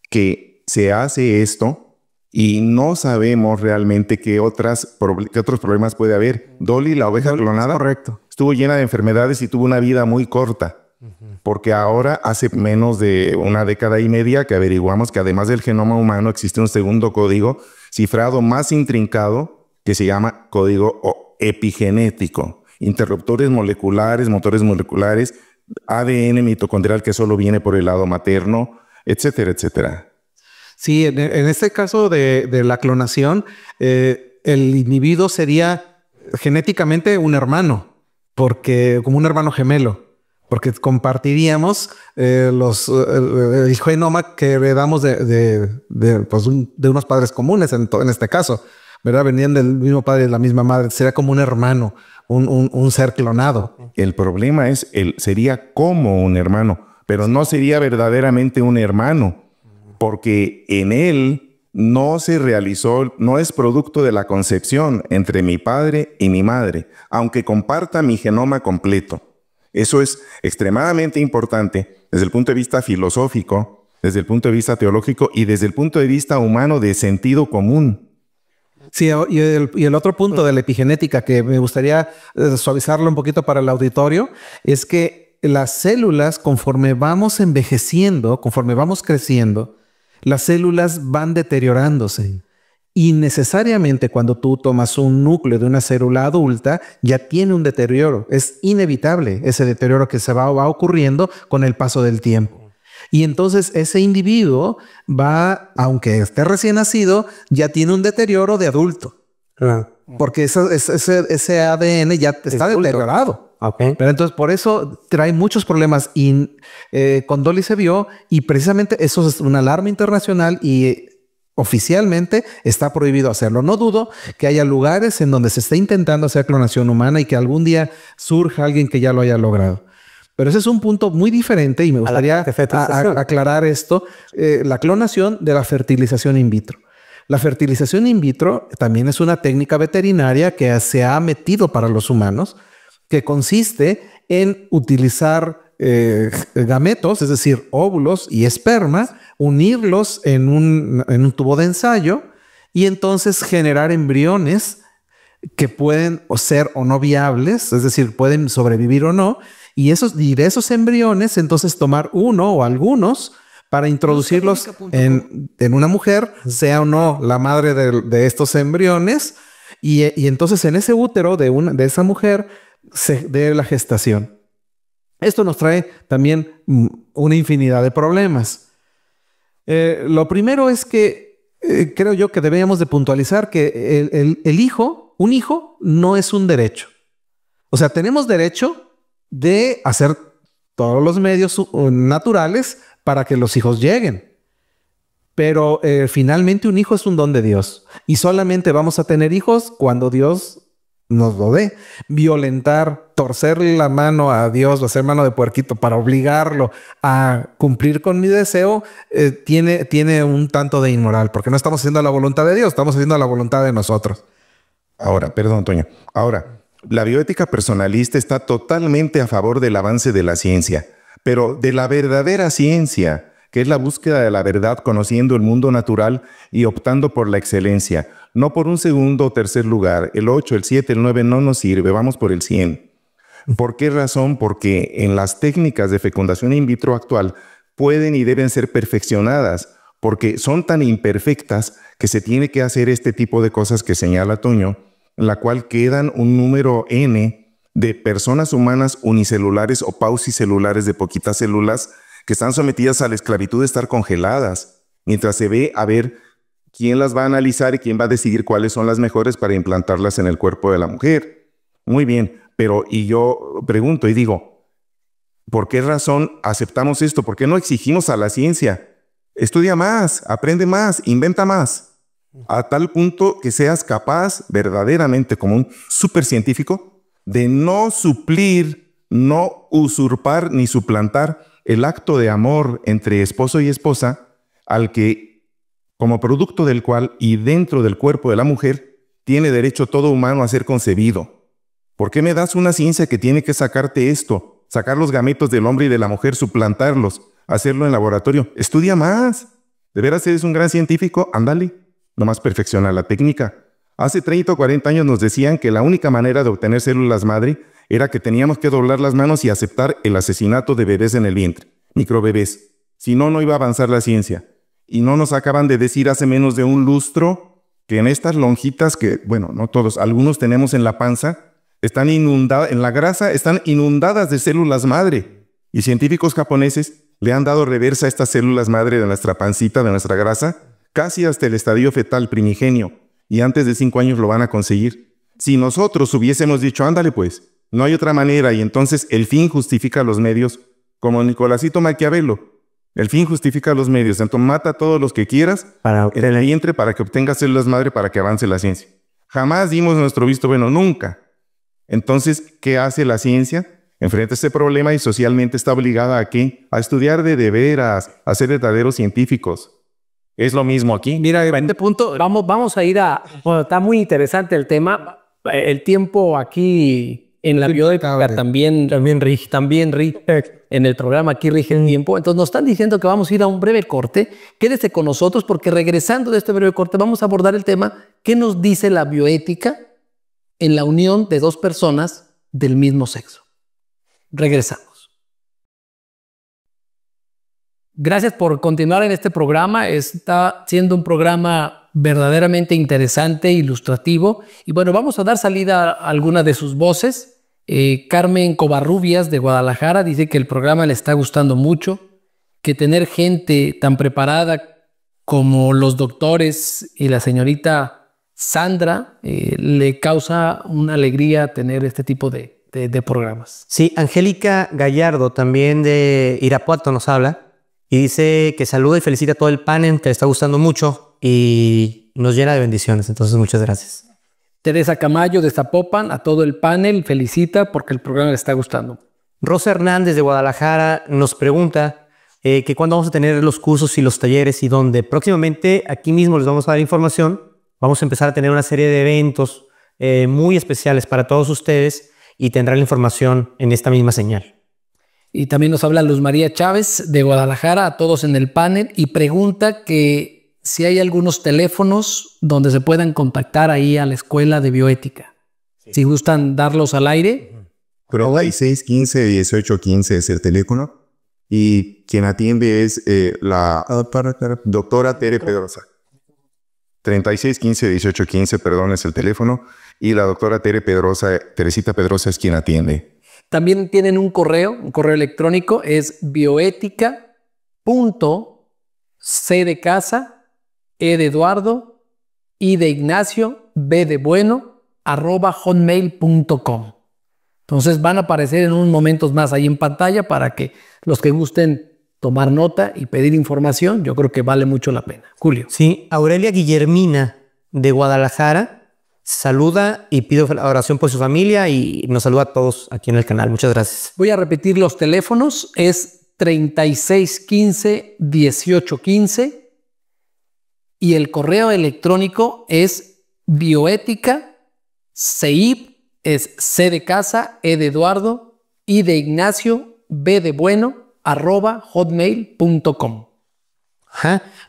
que se hace esto y no sabemos realmente qué otros problemas puede haber. Dolly, la oveja clonada, correcto, estuvo llena de enfermedades y tuvo una vida muy corta. Porque ahora hace menos de una década y media que averiguamos que además del genoma humano existe un segundo código cifrado más intrincado que se llama código epigenético. Interruptores moleculares, motores moleculares, ADN mitocondrial que solo viene por el lado materno, etcétera, etcétera. Sí, en este caso de la clonación, el individuo sería genéticamente un hermano, porque como un hermano gemelo. porque compartiríamos el genoma que heredamos de unos padres comunes en este caso, ¿verdad? Venían del mismo padre y de la misma madre. Sería como un hermano, un ser clonado. El problema es, sería como un hermano, pero no sería verdaderamente un hermano, porque en él no se realizó, no es producto de la concepción entre mi padre y mi madre, aunque comparta mi genoma completo. Eso es extremadamente importante desde el punto de vista filosófico, desde el punto de vista teológico y desde el punto de vista humano de sentido común. Sí, y el otro punto de la epigenética que me gustaría suavizarlo un poquito para el auditorio es que las células, conforme vamos envejeciendo, conforme vamos creciendo, las células van deteriorándose. Y necesariamente cuando tú tomas un núcleo de una célula adulta, ya tiene un deterioro. Es inevitable ese deterioro que se va ocurriendo con el paso del tiempo. Y entonces ese individuo va, aunque esté recién nacido, ya tiene un deterioro de adulto. Porque ese ADN ya está deteriorado. Okay. Pero entonces por eso trae muchos problemas. Y con Dolly se vio, y precisamente eso es una alarma internacional y oficialmente está prohibido hacerlo. No dudo que haya lugares en donde se esté intentando hacer clonación humana y que algún día surja alguien que ya lo haya logrado. Pero ese es un punto muy diferente y me gustaría aclarar esto. La clonación de la fertilización in vitro. La fertilización in vitro también es una técnica veterinaria que se ha metido para los humanos, que consiste en utilizar gametos, es decir, óvulos y esperma, unirlos en un tubo de ensayo y entonces generar embriones que pueden ser o no viables, es decir, pueden sobrevivir o no, y de esos embriones entonces tomar uno o algunos para introducirlos en una mujer, sea o no la madre de estos embriones, y entonces en ese útero de esa mujer se dé la gestación. Esto nos trae también una infinidad de problemas. Lo primero es que creo yo que deberíamos de puntualizar que un hijo no es un derecho. O sea, tenemos derecho de hacer todos los medios naturales para que los hijos lleguen. Pero finalmente un hijo es un don de Dios. Y solamente vamos a tener hijos cuando Dios nos lo dé. Violentar, torcerle la mano a Dios o hacer mano de puerquito para obligarlo a cumplir con mi deseo, tiene un tanto de inmoral, porque no estamos haciendo la voluntad de Dios, estamos haciendo la voluntad de nosotros. Ahora, perdón, Toño. Ahora, la bioética personalista está totalmente a favor del avance de la ciencia, pero de la verdadera ciencia, que es la búsqueda de la verdad conociendo el mundo natural y optando por la excelencia, no por un segundo o tercer lugar. El 8, el 7, el 9 no nos sirve, vamos por el 100. ¿Por qué razón? Porque en las técnicas de fecundación in vitro actual pueden y deben ser perfeccionadas, porque son tan imperfectas que se tiene que hacer este tipo de cosas que señala Toño, en la cual quedan un número N de personas humanas unicelulares o paucicelulares de poquitas células que están sometidas a la esclavitud de estar congeladas, mientras se ve a ver quién las va a analizar y quién va a decidir cuáles son las mejores para implantarlas en el cuerpo de la mujer. Muy bien, pero y yo pregunto y digo, ¿por qué razón aceptamos esto? ¿Por qué no exigimos a la ciencia? Estudia más, aprende más, inventa más, a tal punto que seas capaz verdaderamente como un supercientífico de no suplir, no usurpar ni suplantar el acto de amor entre esposo y esposa, al que, como producto del cual y dentro del cuerpo de la mujer, tiene derecho todo humano a ser concebido. ¿Por qué me das una ciencia que tiene que sacarte esto? Sacar los gametos del hombre y de la mujer, suplantarlos, hacerlo en laboratorio. Estudia más. ¿De veras eres un gran científico? Ándale. Nomás perfecciona la técnica. Hace 30 o 40 años nos decían que la única manera de obtener células madre era que teníamos que doblar las manos y aceptar el asesinato de bebés en el vientre, microbebés. Si no, no iba a avanzar la ciencia. Y no nos acaban de decir hace menos de un lustro que en estas lonjitas que, bueno, no todos, algunos tenemos en la panza, están inundadas, en la grasa están inundadas de células madre. Y científicos japoneses le han dado reversa a estas células madre de nuestra pancita, de nuestra grasa, casi hasta el estadio fetal primigenio. Y antes de 5 años lo van a conseguir. Si nosotros hubiésemos dicho, ándale pues, No hay otra manera, y entonces el fin justifica los medios, como Nicolásito Maquiavelo. El fin justifica los medios. Entonces mata a todos los que quieras en el vientre para que obtengas células madre para que avance la ciencia. Jamás dimos nuestro visto bueno, nunca. Entonces, ¿qué hace la ciencia? Enfrenta este problema y socialmente está obligada ¿a qué? A estudiar de veras, a ser verdaderos científicos. Es lo mismo aquí. Mira, en este punto vamos a ir a... Bueno, está muy interesante el tema. El tiempo aquí en la bioética también rige. En el programa aquí rige el tiempo. Entonces nos están diciendo que vamos a ir a un breve corte. Quédese con nosotros porque regresando de este breve corte vamos a abordar el tema ¿qué nos dice la bioética en la unión de dos personas del mismo sexo? Regresamos. Gracias por continuar en este programa. Está siendo un programa verdaderamente interesante, ilustrativo. Y bueno, vamos a dar salida a alguna de sus voces. Carmen Covarrubias de Guadalajara dice que el programa le está gustando mucho, que tener gente tan preparada como los doctores y la señorita Sandra le causa una alegría tener este tipo de programas. Sí, Angélica Gallardo, también de Irapuato, nos habla y dice que saluda y felicita a todo el panel, que le está gustando mucho y nos llena de bendiciones. Entonces, muchas gracias. Teresa Camayo de Zapopan, a todo el panel, felicita porque el programa le está gustando. Rosa Hernández de Guadalajara nos pregunta que cuándo vamos a tener los cursos y los talleres y dónde. Próximamente aquí mismo les vamos a dar información. Vamos a empezar a tener una serie de eventos muy especiales para todos ustedes y tendrán la información en esta misma señal. Y también nos habla Luz María Chávez de Guadalajara, a todos en el panel, y pregunta que si hay algunos teléfonos donde se puedan contactar ahí a la Escuela de Bioética. Sí. Si gustan darlos al aire. 3615-1815 es el teléfono y quien atiende es la doctora Tere Pedrosa. 3615-1815, perdón, es el teléfono y la doctora Teresita Pedrosa es quien atiende. También tienen un correo electrónico, es bioética.c de casa, E de Eduardo, I de Ignacio, B de Bueno, @hotmail.com. Entonces van a aparecer en unos momentos más ahí en pantalla para que los que gusten tomar nota y pedir información, yo creo que vale mucho la pena. Julio. Sí, Aurelia Guillermina de Guadalajara saluda y pide oración por su familia y nos saluda a todos aquí en el canal. Muchas gracias. Voy a repetir los teléfonos, es 3615-1815 y el correo electrónico es bioética, CEIP, es C de casa, E de Eduardo, I de Ignacio, B de Bueno, @hotmail.com.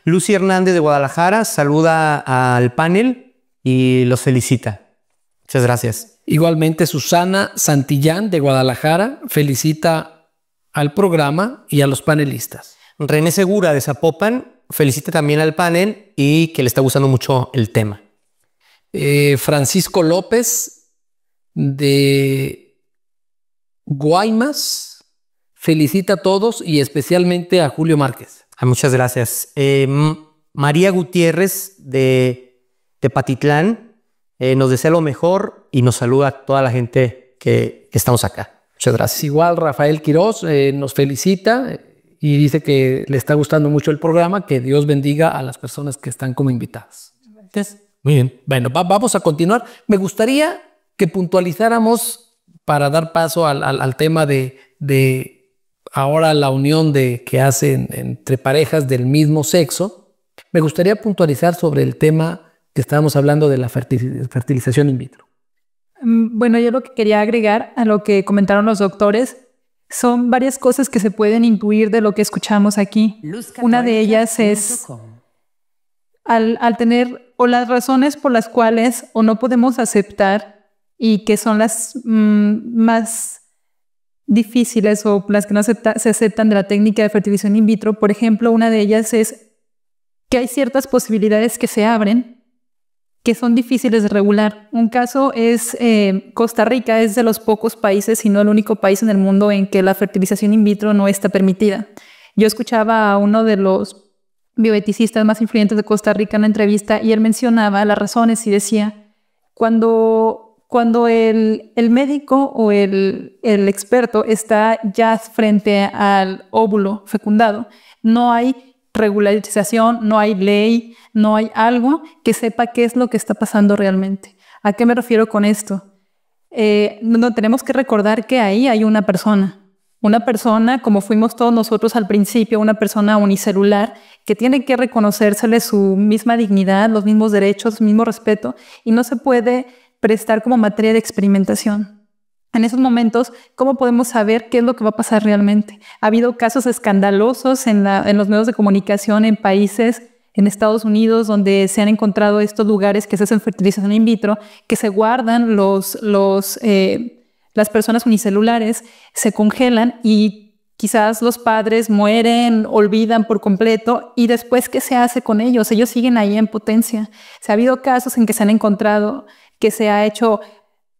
Lucy Hernández de Guadalajara saluda al panel y los felicita. Muchas gracias. Igualmente Susana Santillán de Guadalajara felicita al programa y a los panelistas. René Segura de Zapopan felicita también al panel y que le está gustando mucho el tema. Francisco López de Guaymas felicita a todos y especialmente a Julio Márquez. Muchas gracias. María Gutiérrez de Tepatitlán nos desea lo mejor y nos saluda a toda la gente que estamos acá. Muchas gracias. Igual Rafael Quirós nos felicita y dice que le está gustando mucho el programa, que Dios bendiga a las personas que están como invitadas. Gracias. Muy bien. Bueno, vamos a continuar. Me gustaría que puntualizáramos para dar paso al tema de ahora la unión que hacen entre parejas del mismo sexo. Me gustaría puntualizar sobre el tema que estábamos hablando de la fertilización in vitro. Bueno, yo lo que quería agregar a lo que comentaron los doctores son varias cosas que se pueden intuir de lo que escuchamos aquí. Una de ellas es al tener o las razones por las cuales o no podemos aceptar y que son las más difíciles o las que no se aceptan de la técnica de fertilización in vitro. Por ejemplo, una de ellas es que hay ciertas posibilidades que se abren que son difíciles de regular. Un caso es Costa Rica, es de los pocos países, si no el único país en el mundo en que la fertilización in vitro no está permitida. Yo escuchaba a uno de los bioeticistas más influyentes de Costa Rica en una entrevista y él mencionaba las razones y decía, cuando cuando el médico o el experto está ya frente al óvulo fecundado, no hay regularización, no hay ley, no hay algo que sepa qué es lo que está pasando realmente. ¿A qué me refiero con esto? No tenemos que recordar que ahí hay una persona, como fuimos todos nosotros al principio, una persona unicelular que tiene que reconocérsele su misma dignidad, los mismos derechos, el mismo respeto, y no se puede prestar como materia de experimentación. En esos momentos, ¿cómo podemos saber qué es lo que va a pasar realmente? Ha habido casos escandalosos en los medios de comunicación en países, en Estados Unidos, donde se han encontrado estos lugares que se hacen fertilización in vitro, que se guardan las personas unicelulares, se congelan y quizás los padres mueren, olvidan por completo, y después, ¿qué se hace con ellos? Ellos siguen ahí en potencia. Ha habido casos en que se han encontrado que se ha hecho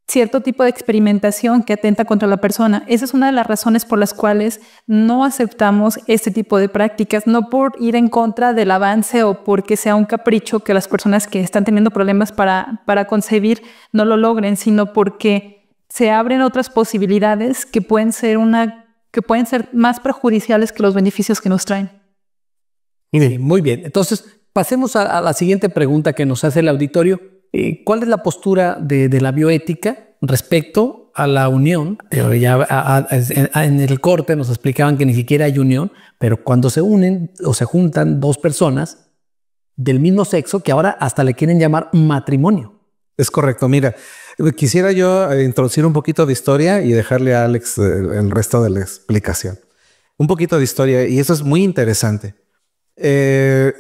cierto tipo de experimentación que atenta contra la persona. Esa es una de las razones por las cuales no aceptamos este tipo de prácticas, no por ir en contra del avance o porque sea un capricho que las personas que están teniendo problemas para concebir no lo logren, sino porque se abren otras posibilidades que pueden ser más perjudiciales que los beneficios que nos traen. Muy bien. Entonces, pasemos a la siguiente pregunta que nos hace el auditorio. ¿Cuál es la postura de la bioética respecto a la unión? En el corte nos explicaban que ni siquiera hay unión, pero cuando se unen o se juntan dos personas del mismo sexo, que ahora hasta le quieren llamar matrimonio. Es correcto. Mira, quisiera yo introducir un poquito de historia y dejarle a Alex el resto de la explicación. Un poquito de historia, y eso es muy interesante. Después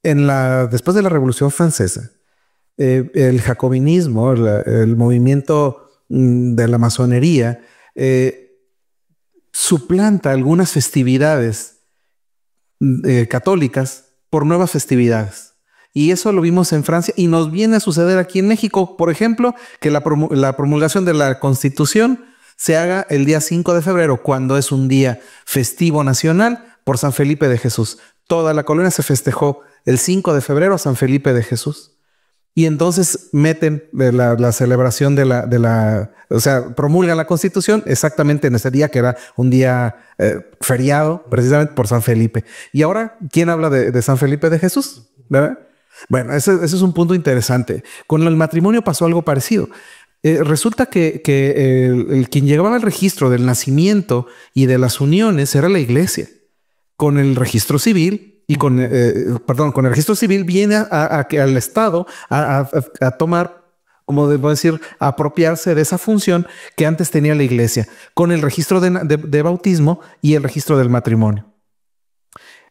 de la Revolución Francesa, el jacobinismo, el movimiento de la masonería, suplanta algunas festividades católicas por nuevas festividades. Y eso lo vimos en Francia y nos viene a suceder aquí en México. Por ejemplo, que la promulgación de la Constitución se haga el día 5 de febrero, cuando es un día festivo nacional por San Felipe de Jesús. Toda la colonia se festejó el 5 de febrero a San Felipe de Jesús. Y entonces meten la celebración o sea, promulgan la Constitución exactamente en ese día, que era un día feriado, precisamente por San Felipe. Y ahora, ¿quién habla de San Felipe de Jesús? ¿Verdad? Bueno, ese es un punto interesante. Con el matrimonio pasó algo parecido. Resulta que quien llevaba el registro del nacimiento y de las uniones era la iglesia. Con el registro civil con el registro civil viene al Estado a tomar, como debo decir, a apropiarse de esa función que antes tenía la iglesia, con el registro de bautismo y el registro del matrimonio.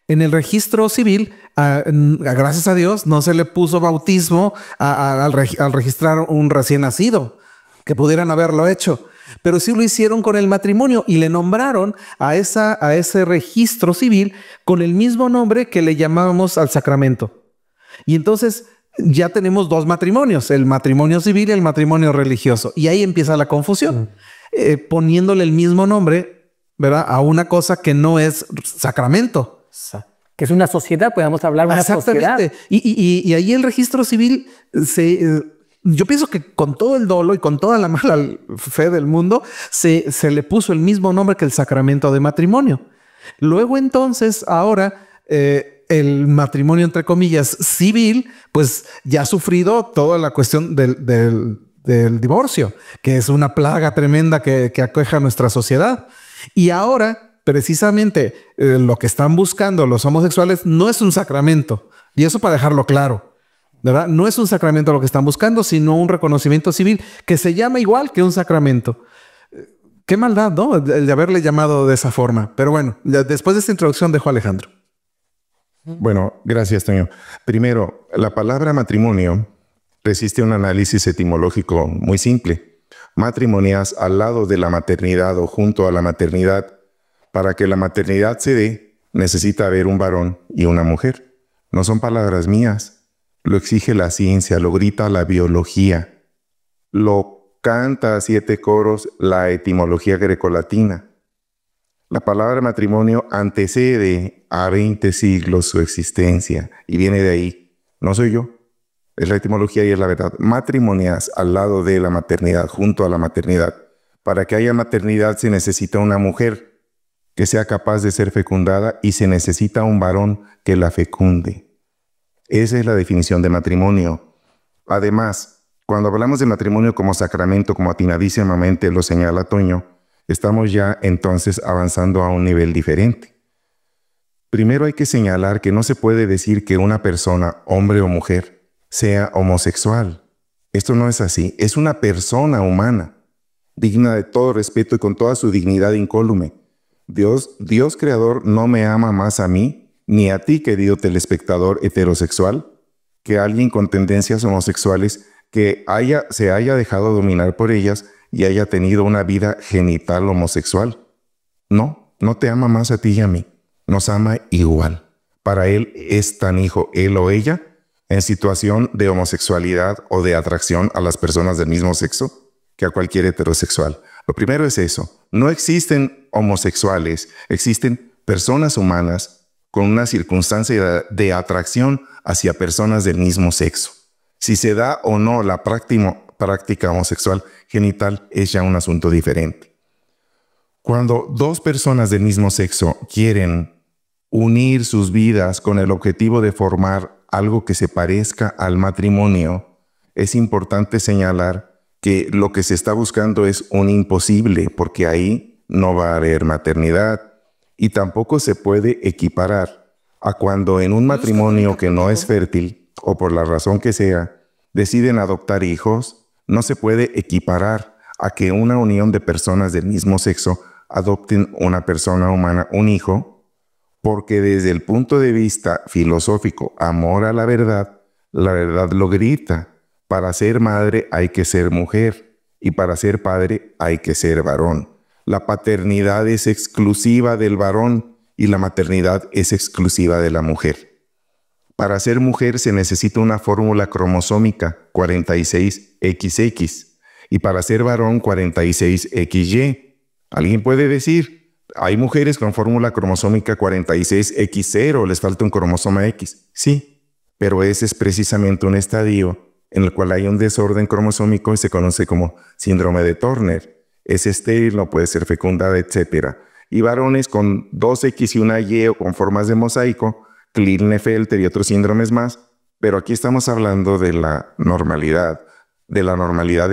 En el registro civil, gracias a Dios, no se le puso bautismo al registrar un recién nacido, que pudieran haberlo hecho. Pero sí lo hicieron con el matrimonio y le nombraron a ese registro civil con el mismo nombre que le llamábamos al sacramento. Y entonces ya tenemos dos matrimonios, el matrimonio civil y el matrimonio religioso. Y ahí empieza la confusión, poniéndole el mismo nombre, ¿verdad?, a una cosa que no es sacramento. Que es una sociedad, podemos hablar de una sociedad. Y ahí el registro civil yo pienso que con todo el dolo y con toda la mala fe del mundo, se le puso el mismo nombre que el sacramento de matrimonio. Luego entonces, ahora, el matrimonio, entre comillas, civil, pues ya ha sufrido toda la cuestión del divorcio, que es una plaga tremenda que aqueja a nuestra sociedad. Y ahora, precisamente, lo que están buscando los homosexuales no es un sacramento. Y eso para dejarlo claro. ¿Verdad? No es un sacramento lo que están buscando, sino un reconocimiento civil que se llama igual que un sacramento. Qué maldad, ¿no?, el de haberle llamado de esa forma. Pero bueno, después de esta introducción dejo a Alejandro. Bueno, gracias, Toño. Primero, la palabra matrimonio resiste un análisis etimológico muy simple. Matrimonias al lado de la maternidad o junto a la maternidad. Para que la maternidad se dé, necesita haber un varón y una mujer. No son palabras mías. Lo exige la ciencia, lo grita la biología, lo canta a 7 coros la etimología grecolatina. La palabra matrimonio antecede a 20 siglos su existencia y viene de ahí. No soy yo, es la etimología y es la verdad. Matrimonias, al lado de la maternidad, junto a la maternidad. Para que haya maternidad se necesita una mujer que sea capaz de ser fecundada y se necesita un varón que la fecunde. Esa es la definición de matrimonio. Además, cuando hablamos de matrimonio como sacramento, como atinadísimamente lo señala Toño, estamos ya entonces avanzando a un nivel diferente. Primero hay que señalar que no se puede decir que una persona, hombre o mujer, sea homosexual. Esto no es así. Es una persona humana, digna de todo respeto y con toda su dignidad incólume. Dios creador no me ama más a mí, ni a ti, querido telespectador heterosexual, que alguien con tendencias homosexuales que se haya dejado dominar por ellas y haya tenido una vida genital homosexual. No te ama más a ti y a mí. Nos ama igual. Para él es tan hijo él o ella en situación de homosexualidad o de atracción a las personas del mismo sexo que a cualquier heterosexual. Lo primero es eso. No existen homosexuales, existen personas humanas con una circunstancia de atracción hacia personas del mismo sexo. Si se da o no la práctica homosexual genital es ya un asunto diferente. Cuando dos personas del mismo sexo quieren unir sus vidas con el objetivo de formar algo que se parezca al matrimonio, es importante señalar que lo que se está buscando es un imposible, porque ahí no va a haber maternidad y tampoco se puede equiparar a cuando en un matrimonio que no es fértil, o por la razón que sea, deciden adoptar hijos, no se puede equiparar a que una unión de personas del mismo sexo adopten una persona humana, un hijo, porque desde el punto de vista filosófico, amor a la verdad lo grita. Para ser madre hay que ser mujer y para ser padre hay que ser varón. La paternidad es exclusiva del varón y la maternidad es exclusiva de la mujer. Para ser mujer se necesita una fórmula cromosómica 46XX y para ser varón 46XY. ¿Alguien puede decir? Hay mujeres con fórmula cromosómica 46X0, les falta un cromosoma X. Sí, pero ese es precisamente un estadio en el cual hay un desorden cromosómico y se conoce como síndrome de Turner. Es estéril, no puede ser fecundada, etc. Y varones con 2X y una Y o con formas de mosaico, Klinefelter y otros síndromes más, pero aquí estamos hablando de la normalidad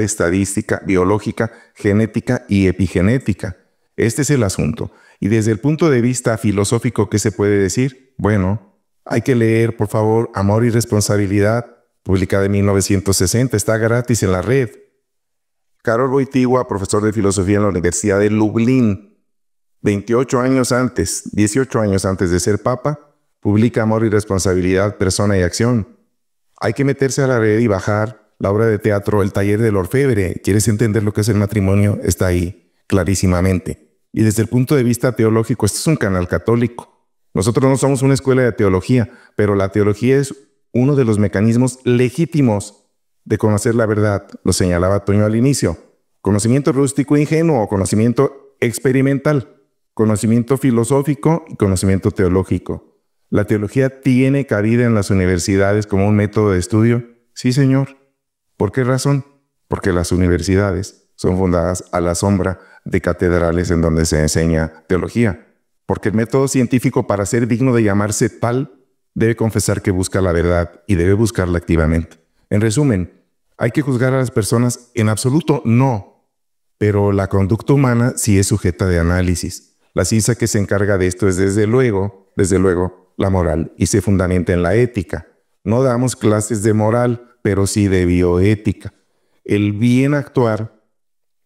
estadística, biológica, genética y epigenética. Este es el asunto. Y desde el punto de vista filosófico, ¿qué se puede decir? Bueno, hay que leer, por favor, Amor y Responsabilidad, publicada en 1960, está gratis en la red. Karol Wojtyła, profesor de filosofía en la Universidad de Lublin, 18 años antes de ser papa, publica Amor y Responsabilidad, Persona y Acción. Hay que meterse a la red y bajar la obra de teatro El Taller del Orfebre. ¿Quieres entender lo que es el matrimonio? Está ahí, clarísimamente. Y desde el punto de vista teológico, este es un canal católico. Nosotros no somos una escuela de teología, pero la teología es uno de los mecanismos legítimos de conocer la verdad. Lo señalaba Toño al inicio. Conocimiento rústico e ingenuo, conocimiento experimental, conocimiento filosófico y conocimiento teológico. ¿La teología tiene cabida en las universidades como un método de estudio? Sí, señor. ¿Por qué razón? Porque las universidades son fundadas a la sombra de catedrales en donde se enseña teología. Porque el método científico, para ser digno de llamarse tal, debe confesar que busca la verdad y debe buscarla activamente. En resumen, ¿hay que juzgar a las personas? En absoluto, no. Pero la conducta humana sí es sujeta de análisis. La ciencia que se encarga de esto es desde luego, la moral y se fundamenta en la ética. No damos clases de moral, pero sí de bioética. El bien actuar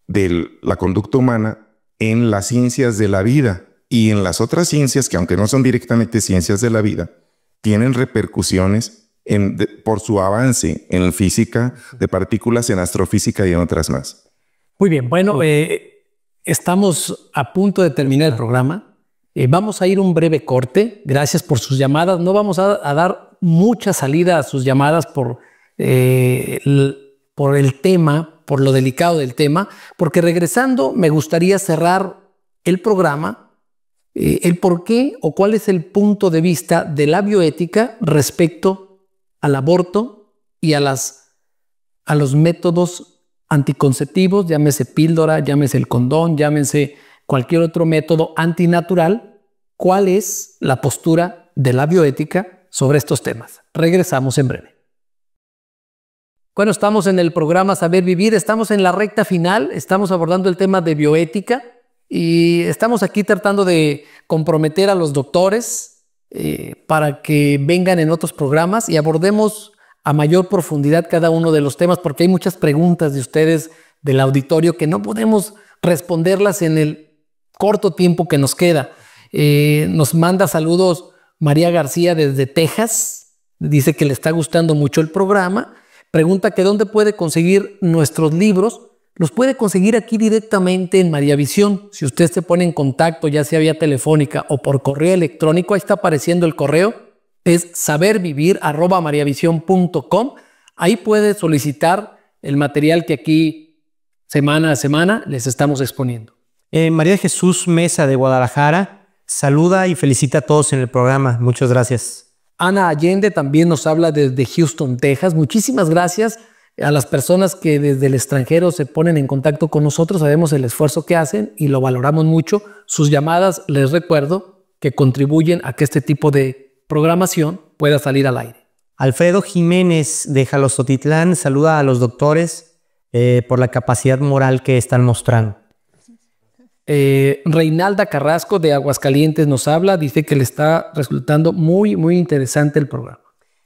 de la conducta humana en las ciencias de la vida y en las otras ciencias que, aunque no son directamente ciencias de la vida, tienen repercusiones por su avance en física de partículas, en astrofísica y en otras más. Muy bien, bueno, estamos a punto de terminar el programa. Vamos a ir un breve corte. Gracias por sus llamadas. No vamos a dar mucha salida a sus llamadas por el tema, por lo delicado del tema, porque regresando me gustaría cerrar el programa, el por qué o cuál es el punto de vista de la bioética respecto al aborto y a los métodos anticonceptivos, llámese píldora, llámese el condón, llámese cualquier otro método antinatural. ¿Cuál es la postura de la bioética sobre estos temas? Regresamos en breve. Bueno, estamos en el programa Saber Vivir, estamos en la recta final, estamos abordando el tema de bioética y estamos aquí tratando de comprometer a los doctores para que vengan en otros programas y abordemos a mayor profundidad cada uno de los temas, porque hay muchas preguntas de ustedes del auditorio que no podemos responderlas en el corto tiempo que nos queda. Nos manda saludos María García desde Texas, dice que le está gustando mucho el programa, pregunta que dónde puede conseguir nuestros libros. Los puede conseguir aquí directamente en María Visión. Si usted se pone en contacto, ya sea vía telefónica o por correo electrónico, ahí está apareciendo el correo, es sabervivir@mariavision.com. Ahí puede solicitar el material que aquí semana a semana les estamos exponiendo. María de Jesús Mesa de Guadalajara saluda y felicita a todos en el programa. Muchas gracias. Ana Allende también nos habla desde Houston, Texas. Muchísimas gracias a las personas que desde el extranjero se ponen en contacto con nosotros. Sabemos el esfuerzo que hacen y lo valoramos mucho. Sus llamadas, les recuerdo, que contribuyen a que este tipo de programación pueda salir al aire. Alfredo Jiménez de Jalostotitlán saluda a los doctores por la capacidad moral que están mostrando. Reinalda Carrasco de Aguascalientes nos habla, dice que le está resultando muy, muy interesante el programa.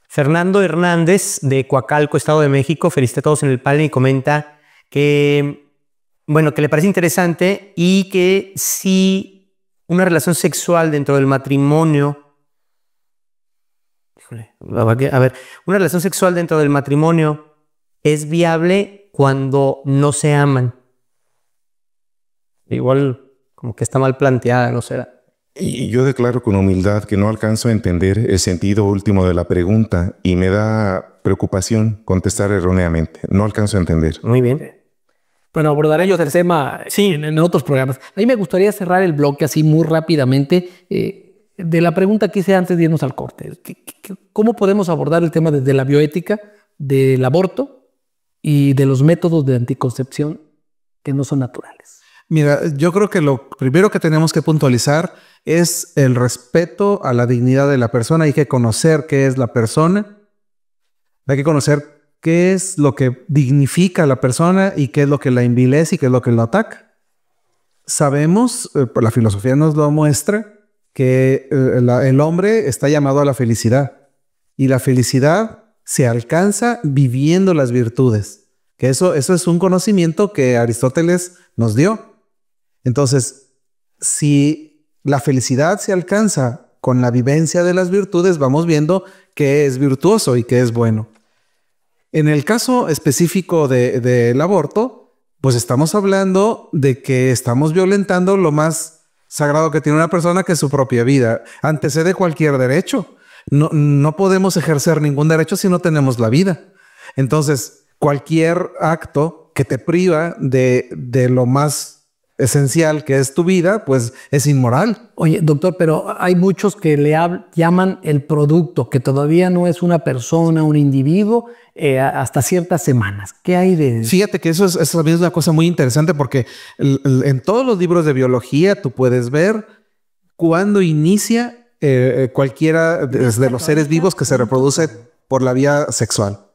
Fernando Hernández de Coacalco, Estado de México, felicita a todos en el panel y comenta que, bueno, que le parece interesante y que si una relación sexual dentro del matrimonio, una relación sexual dentro del matrimonio es viable cuando no se aman. Igual como que está mal planteada, ¿no será? Y yo declaro con humildad que no alcanzo a entender el sentido último de la pregunta y me da preocupación contestar erróneamente. No alcanzo a entender. Muy bien. Bueno, abordaré yo el tema en otros programas. A mí me gustaría cerrar el bloque así muy rápidamente de la pregunta que hice antes de irnos al corte. ¿Cómo podemos abordar el tema desde la bioética, del aborto y de los métodos de anticoncepción que no son naturales? Mira, yo creo que lo primero que tenemos que puntualizar es el respeto a la dignidad de la persona. Hay que conocer qué es la persona, hay que conocer qué es lo que dignifica a la persona y qué es lo que la envilece y qué es lo que lo ataca. Sabemos, la filosofía nos lo muestra, que el hombre está llamado a la felicidad y la felicidad se alcanza viviendo las virtudes, que eso es un conocimiento que Aristóteles nos dio. Entonces, si la felicidad se alcanza con la vivencia de las virtudes, vamos viendo qué es virtuoso y qué es bueno. En el caso específico del aborto, pues estamos hablando de que estamos violentando lo más sagrado que tiene una persona, que es su propia vida. Antecede cualquier derecho. No podemos ejercer ningún derecho si no tenemos la vida. Entonces, cualquier acto que te priva de lo más esencial que es tu vida, pues es inmoral. Oye, doctor, pero hay muchos que le llaman el producto, que todavía no es una persona, un individuo, hasta ciertas semanas. ¿Qué hay de eso? Fíjate que eso también es una cosa muy interesante, porque en todos los libros de biología tú puedes ver cuándo inicia cualquiera de los seres vivos que se reproduce por la vía sexual.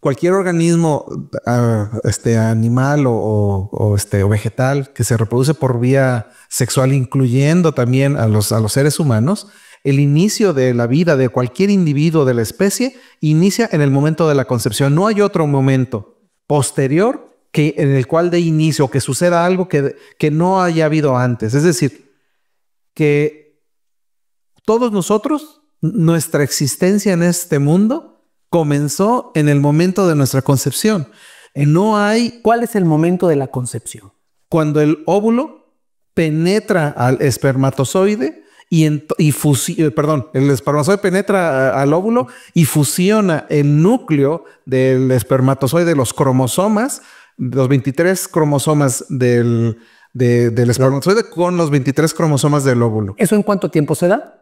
Cualquier organismo animal o vegetal que se reproduce por vía sexual, incluyendo también a los seres humanos, el inicio de la vida de cualquier individuo de la especie inicia en el momento de la concepción. No hay otro momento posterior en el cual de inicio que suceda algo que no haya habido antes. Es decir, que todos nosotros, nuestra existencia en este mundo comenzó en el momento de nuestra concepción. No hay... ¿Cuál es el momento de la concepción? Cuando el óvulo penetra al espermatozoide el espermatozoide penetra al óvulo y fusiona el núcleo del espermatozoide, los cromosomas, los 23 cromosomas del espermatozoide con los 23 cromosomas del óvulo. ¿Eso en cuánto tiempo se da?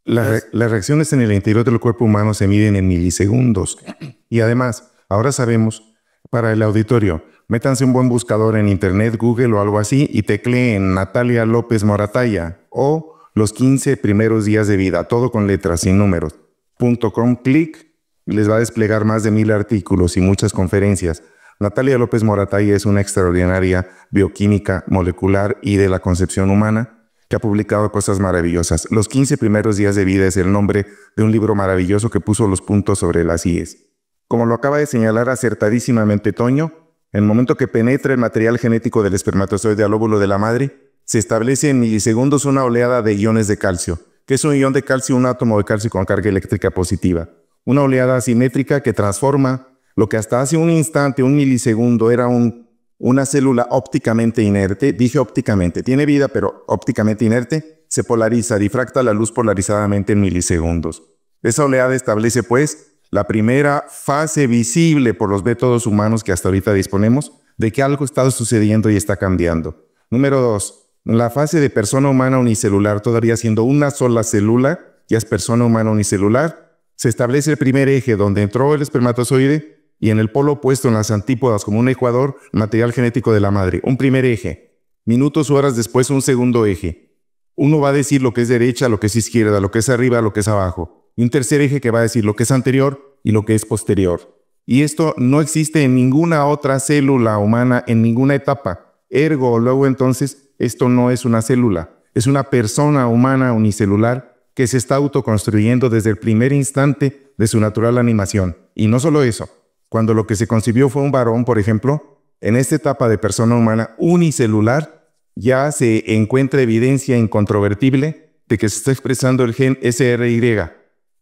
Las reacciones en el interior del cuerpo humano se miden en milisegundos. Y además, ahora sabemos, para el auditorio, métanse un buen buscador en internet, Google o algo así, y tecleen Natalia López Moratalla o los 15 primeros días de vida, todo con letras, sin números. .com, clic, les va a desplegar más de 1000 artículos y muchas conferencias. Natalia López Moratalla es una extraordinaria bioquímica molecular y de la concepción humana que ha publicado cosas maravillosas. Los 15 primeros días de vida es el nombre de un libro maravilloso que puso los puntos sobre las IES. Como lo acaba de señalar acertadísimamente Toño, en el momento que penetra el material genético del espermatozoide al óvulo de la madre, se establece en milisegundos una oleada de iones de calcio. ¿Qué es un ion de calcio? Un átomo de calcio con carga eléctrica positiva. Una oleada asimétrica que transforma lo que hasta hace un instante, un milisegundo, era una célula ópticamente inerte. Dije ópticamente, tiene vida, pero ópticamente inerte, se polariza, difracta la luz polarizadamente en milisegundos. Esa oleada establece, pues, la primera fase visible por los métodos humanos que hasta ahorita disponemos de que algo está sucediendo y está cambiando. Número 2. La fase de persona humana unicelular, todavía siendo una sola célula, ya es persona humana unicelular, se establece el primer eje donde entró el espermatozoide y en el polo opuesto, en las antípodas, como un ecuador, material genético de la madre. Un primer eje. Minutos o horas después, un segundo eje. Uno va a decir lo que es derecha, lo que es izquierda, lo que es arriba, lo que es abajo. Y un tercer eje que va a decir lo que es anterior y lo que es posterior. Y esto no existe en ninguna otra célula humana, en ninguna etapa. Ergo, luego entonces, esto no es una célula, es una persona humana unicelular que se está autoconstruyendo desde el primer instante de su natural animación. Y no solo eso, cuando lo que se concibió fue un varón, por ejemplo, en esta etapa de persona humana unicelular ya se encuentra evidencia incontrovertible de que se está expresando el gen SRY.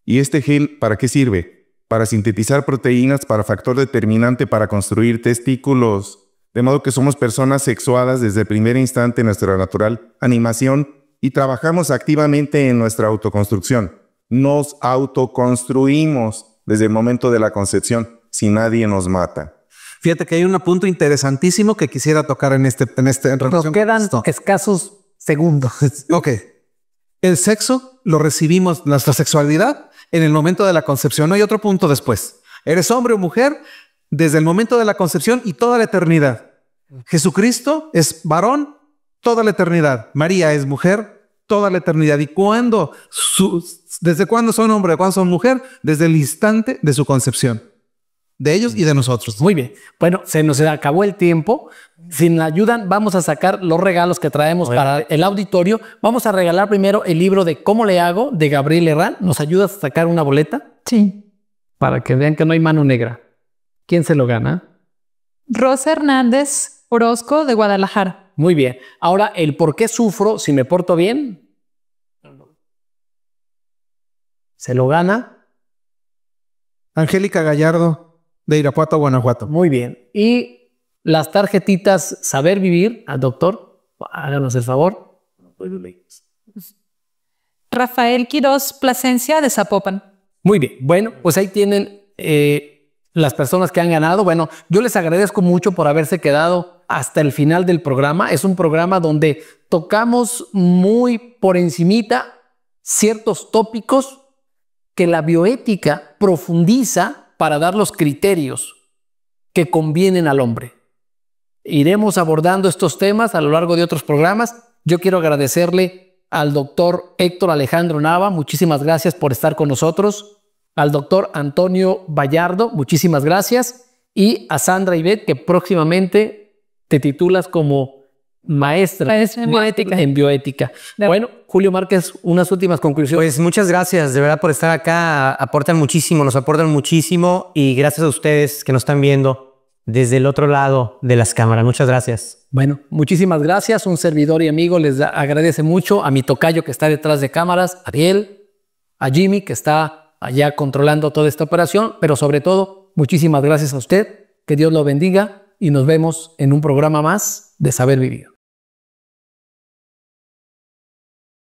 ¿Y este gen para qué sirve? Para sintetizar proteínas, para factor determinante para construir testículos. De modo que somos personas sexuadas desde el primer instante en nuestra natural animación y trabajamos activamente en nuestra autoconstrucción. Nos autoconstruimos desde el momento de la concepción, si nadie nos mata. Fíjate que hay un punto interesantísimo que quisiera tocar en este Nos quedan escasos segundos. Ok. El sexo lo recibimos, nuestra sexualidad, en el momento de la concepción. No hay otro punto después. Eres hombre o mujer desde el momento de la concepción y toda la eternidad. Jesucristo es varón toda la eternidad. María es mujer toda la eternidad. ¿Y cuándo? ¿Desde cuándo son hombre? ¿De cuándo son mujer? Desde el instante de su concepción. De ellos y de nosotros. Muy bien. Bueno, se nos acabó el tiempo. Si nos ayudan, vamos a sacar los regalos que traemos para el auditorio. Vamos a regalar primero el libro de ¿Cómo le hago? De Gabriel Herrán. ¿Nos ayudas a sacar una boleta? Sí. Para que vean que no hay mano negra. ¿Quién se lo gana? Rosa Hernández Orozco, de Guadalajara. Muy bien. Ahora, el por qué sufro si me porto bien. ¿Se lo gana? Angélica Gallardo, de Irapuato, Guanajuato. Muy bien. Y las tarjetitas Saber Vivir, al doctor, háganos el favor. Rafael Quiroz Plasencia, de Zapopan. Muy bien. Bueno, pues ahí tienen las personas que han ganado. Bueno, yo les agradezco mucho por haberse quedado hasta el final del programa. Es un programa donde tocamos muy por encimita ciertos tópicos que la bioética profundiza para dar los criterios que convienen al hombre. Iremos abordando estos temas a lo largo de otros programas. Yo quiero agradecerle al doctor Héctor Alejandro Nava. Muchísimas gracias por estar con nosotros. Al doctor Antonio Bayardo, muchísimas gracias. Y a Sandra Ivette, que próximamente te titulas como maestra en bioética. Bueno, Julio Márquez, unas últimas conclusiones. Pues muchas gracias, de verdad, por estar acá. Aportan muchísimo, nos aportan muchísimo. Y gracias a ustedes que nos están viendo desde el otro lado de las cámaras. Muchas gracias. Bueno, muchísimas gracias. Un servidor y amigo les agradece mucho. A mi tocayo que está detrás de cámaras, Ariel, a Jimmy que está allá controlando toda esta operación, pero sobre todo, muchísimas gracias a usted, que Dios lo bendiga y nos vemos en un programa más de Saber Vivir.